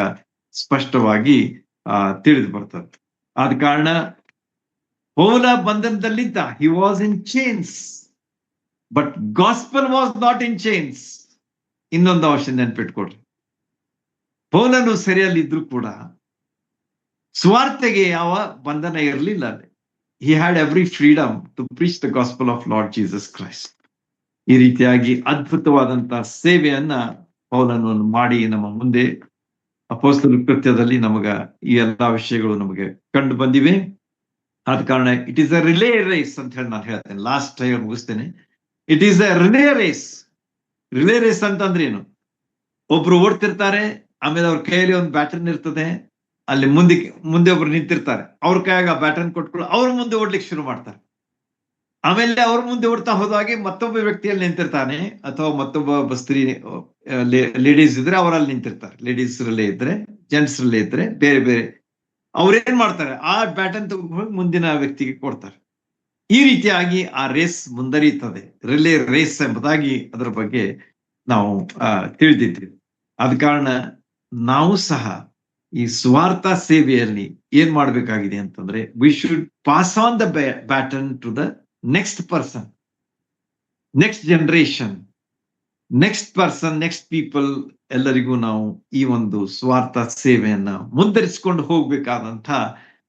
ಸ್ಪಷ್ಟವಾಗಿ ತಿಳಿದು ಬರ್ತದೆ. ಆದ ಕಾರಣ ಪೌಲ ಬಂಧನದಲ್ಲಿದ್ದ, he was in chains, but gospel was not in chains. ಇನ್ನೊಂದು ಅಂಶ ನೆನ್ಪಿಟ್ಕೊಡ್ರಿ, ಪೌಲನು ಸೆರೆಯಲ್ಲಿದ್ರು ಕೂಡ ಸ್ವಾರ್ಥೆಗೆ ಯಾವ ಬಂಧನ ಇರಲಿಲ್ಲ. He had every freedom to preach the gospel of Lord Jesus Christ. ಈ ರೀತಿಯಾಗಿ ಅದ್ಭುತವಾದಂತಹ ಸೇವೆಯನ್ನ ಪೌಲನು ಮಾಡಿ ನಮ್ಮ ಮುಂದೆ ಅಪೊಸ್ತಲರ ಕೃತ್ಯದಲ್ಲಿ ನಮಗ ಈ ಎಲ್ಲಾ ವಿಷಯಗಳು ನಮಗೆ ಕಂಡು ಬಂದಿವೆ. ಆದ ಕಾರಣ it is a relay race ಅಂತ ಹೇಳಿ ನಾನು ಹೇಳ್ತೇನೆ. ಲಾಸ್ಟ್ ಹೇಳಿ ಮುಗಿಸ್ತೇನೆ. It is a relay race. Relay race ಅಂತಂದ್ರೆ ಏನು? ಒಬ್ರು ಓಡ್ತಿರ್ತಾರೆ, ಆಮೇಲೆ ಅವ್ರ ಕೈಯಲ್ಲಿ ಒಂದು ಬ್ಯಾಟರ್ನ್ ಇರ್ತದೆ, ಅಲ್ಲಿ ಮುಂದೆ ಒಬ್ರು ನಿಂತಿರ್ತಾರೆ, ಅವ್ರ ಕೈಯಾಗ ಆ ಬ್ಯಾಟರ್ನ್ ಕೊಟ್ಕೊಂಡು ಅವ್ರ ಮುಂದೆ ಓಡ್ಲಿಕ್ಕೆ ಶುರು ಮಾಡ್ತಾರೆ. ಆಮೇಲೆ ಅವ್ರ ಮುಂದೆ ಓಡ್ತಾ ಹೋದಾಗೆ ಮತ್ತೊಬ್ಬ ವ್ಯಕ್ತಿಯಲ್ಲಿ ನಿಂತಿರ್ತಾನೆ, ಅಥವಾ ಮತ್ತೊಬ್ಬ ಸ್ತ್ರೀ ಲೇಡೀಸ್ ಇದ್ರೆ ಅವರಲ್ಲಿ ನಿಂತಿರ್ತಾರೆ. ಲೇಡೀಸ್ ರಲ್ಲೇ ಇದ್ರೆ, ಜೆಂಟ್ಸ್ ರಲ್ಲೇ ಇದ್ರೆ ಬೇರೆ ಬೇರೆ ಅವ್ರೇನ್ ಮಾಡ್ತಾರೆ, ಆ ಬ್ಯಾಟನ್ ತಗೊಂಡು ಹೋಗಿ ಮುಂದಿನ ವ್ಯಕ್ತಿಗೆ ಕೊಡ್ತಾರೆ. ಈ ರೀತಿಯಾಗಿ ಆ ರೇಸ್ ಮುಂದರಿಯುತ್ತದೆ. ರಿಲೇ ರೇಸ್ ಎಂಬುದಾಗಿ ಅದರ ಬಗ್ಗೆ ನಾವು ತಿಳಿದಿದ್ದೀವಿ. ಆದ ಕಾರಣ ನಾವು ಸಹ ಈ ಸ್ವಾರ್ಥ ಸೇವೆಯಲ್ಲಿ ಏನ್ ಮಾಡ್ಬೇಕಾಗಿದೆ ಅಂತಂದ್ರೆ, we should pass on the baton to the next person, next generation, next person, next people. ಎಲ್ಲರಿಗೂ ನಾವು ಈ ಒಂದು ಸ್ವಾರ್ಥ ಸೇವೆಯನ್ನ ಮುಂದರಿಸಿಕೊಂಡು ಹೋಗ್ಬೇಕಾದಂತ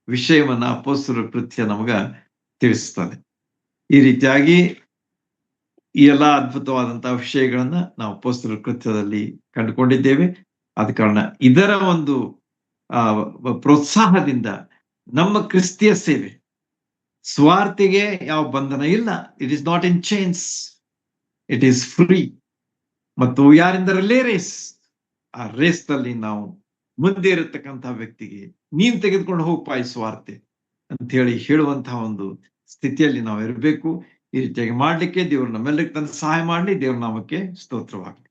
ವಿಷಯವನ್ನ ಅಪೊಸ್ತಲರ ಕೃತ್ಯ ನಮಗ ತಿಳಿಸ್ತದೆ. ಈ ರೀತಿಯಾಗಿ ಈ ಎಲ್ಲಾ ಅದ್ಭುತವಾದಂತಹ ವಿಷಯಗಳನ್ನ ನಾವು ಅಪೊಸ್ತಲರ ಕೃತ್ಯದಲ್ಲಿ ಕಂಡುಕೊಂಡಿದ್ದೇವೆ. ಆದ ಕಾರಣ ಇದರ ಒಂದು ಪ್ರೋತ್ಸಾಹದಿಂದ ನಮ್ಮ ಕ್ರಿಸ್ತಿಯ ಸೇವೆ, ಸ್ವಾರ್ಥಿಗೆ ಯಾವ ಬಂಧನ ಇಲ್ಲ. It is not in chains, it is free. ಮತ್ತು ಯಾರಿಂದ ರಿಲೇ ರೇಸ್, ಆ ರೇಸ್ ನಲ್ಲಿ ನಾವು ಮುಂದೆ ಇರತಕ್ಕಂತಹ ವ್ಯಕ್ತಿಗೆ ನೀನ್ ತೆಗೆದುಕೊಂಡು ಹೋಗ್ಪಾ ಈ ಸ್ವಾರ್ಥೆ ಅಂತ ಹೇಳುವಂತಹ ಒಂದು ಸ್ಥಿತಿಯಲ್ಲಿ ನಾವು ಇರಬೇಕು. ಈ ರೀತಿಯಾಗಿ ಮಾಡ್ಲಿಕ್ಕೆ ದೇವರು ನಮ್ಮೆಲ್ಲರಿಗೆ ತನ್ನ ಸಹಾಯ ಮಾಡಲಿ. ದೇವ್ರ ನಾಮಕ್ಕೆ ಸ್ತೋತ್ರವಾಗಲಿ.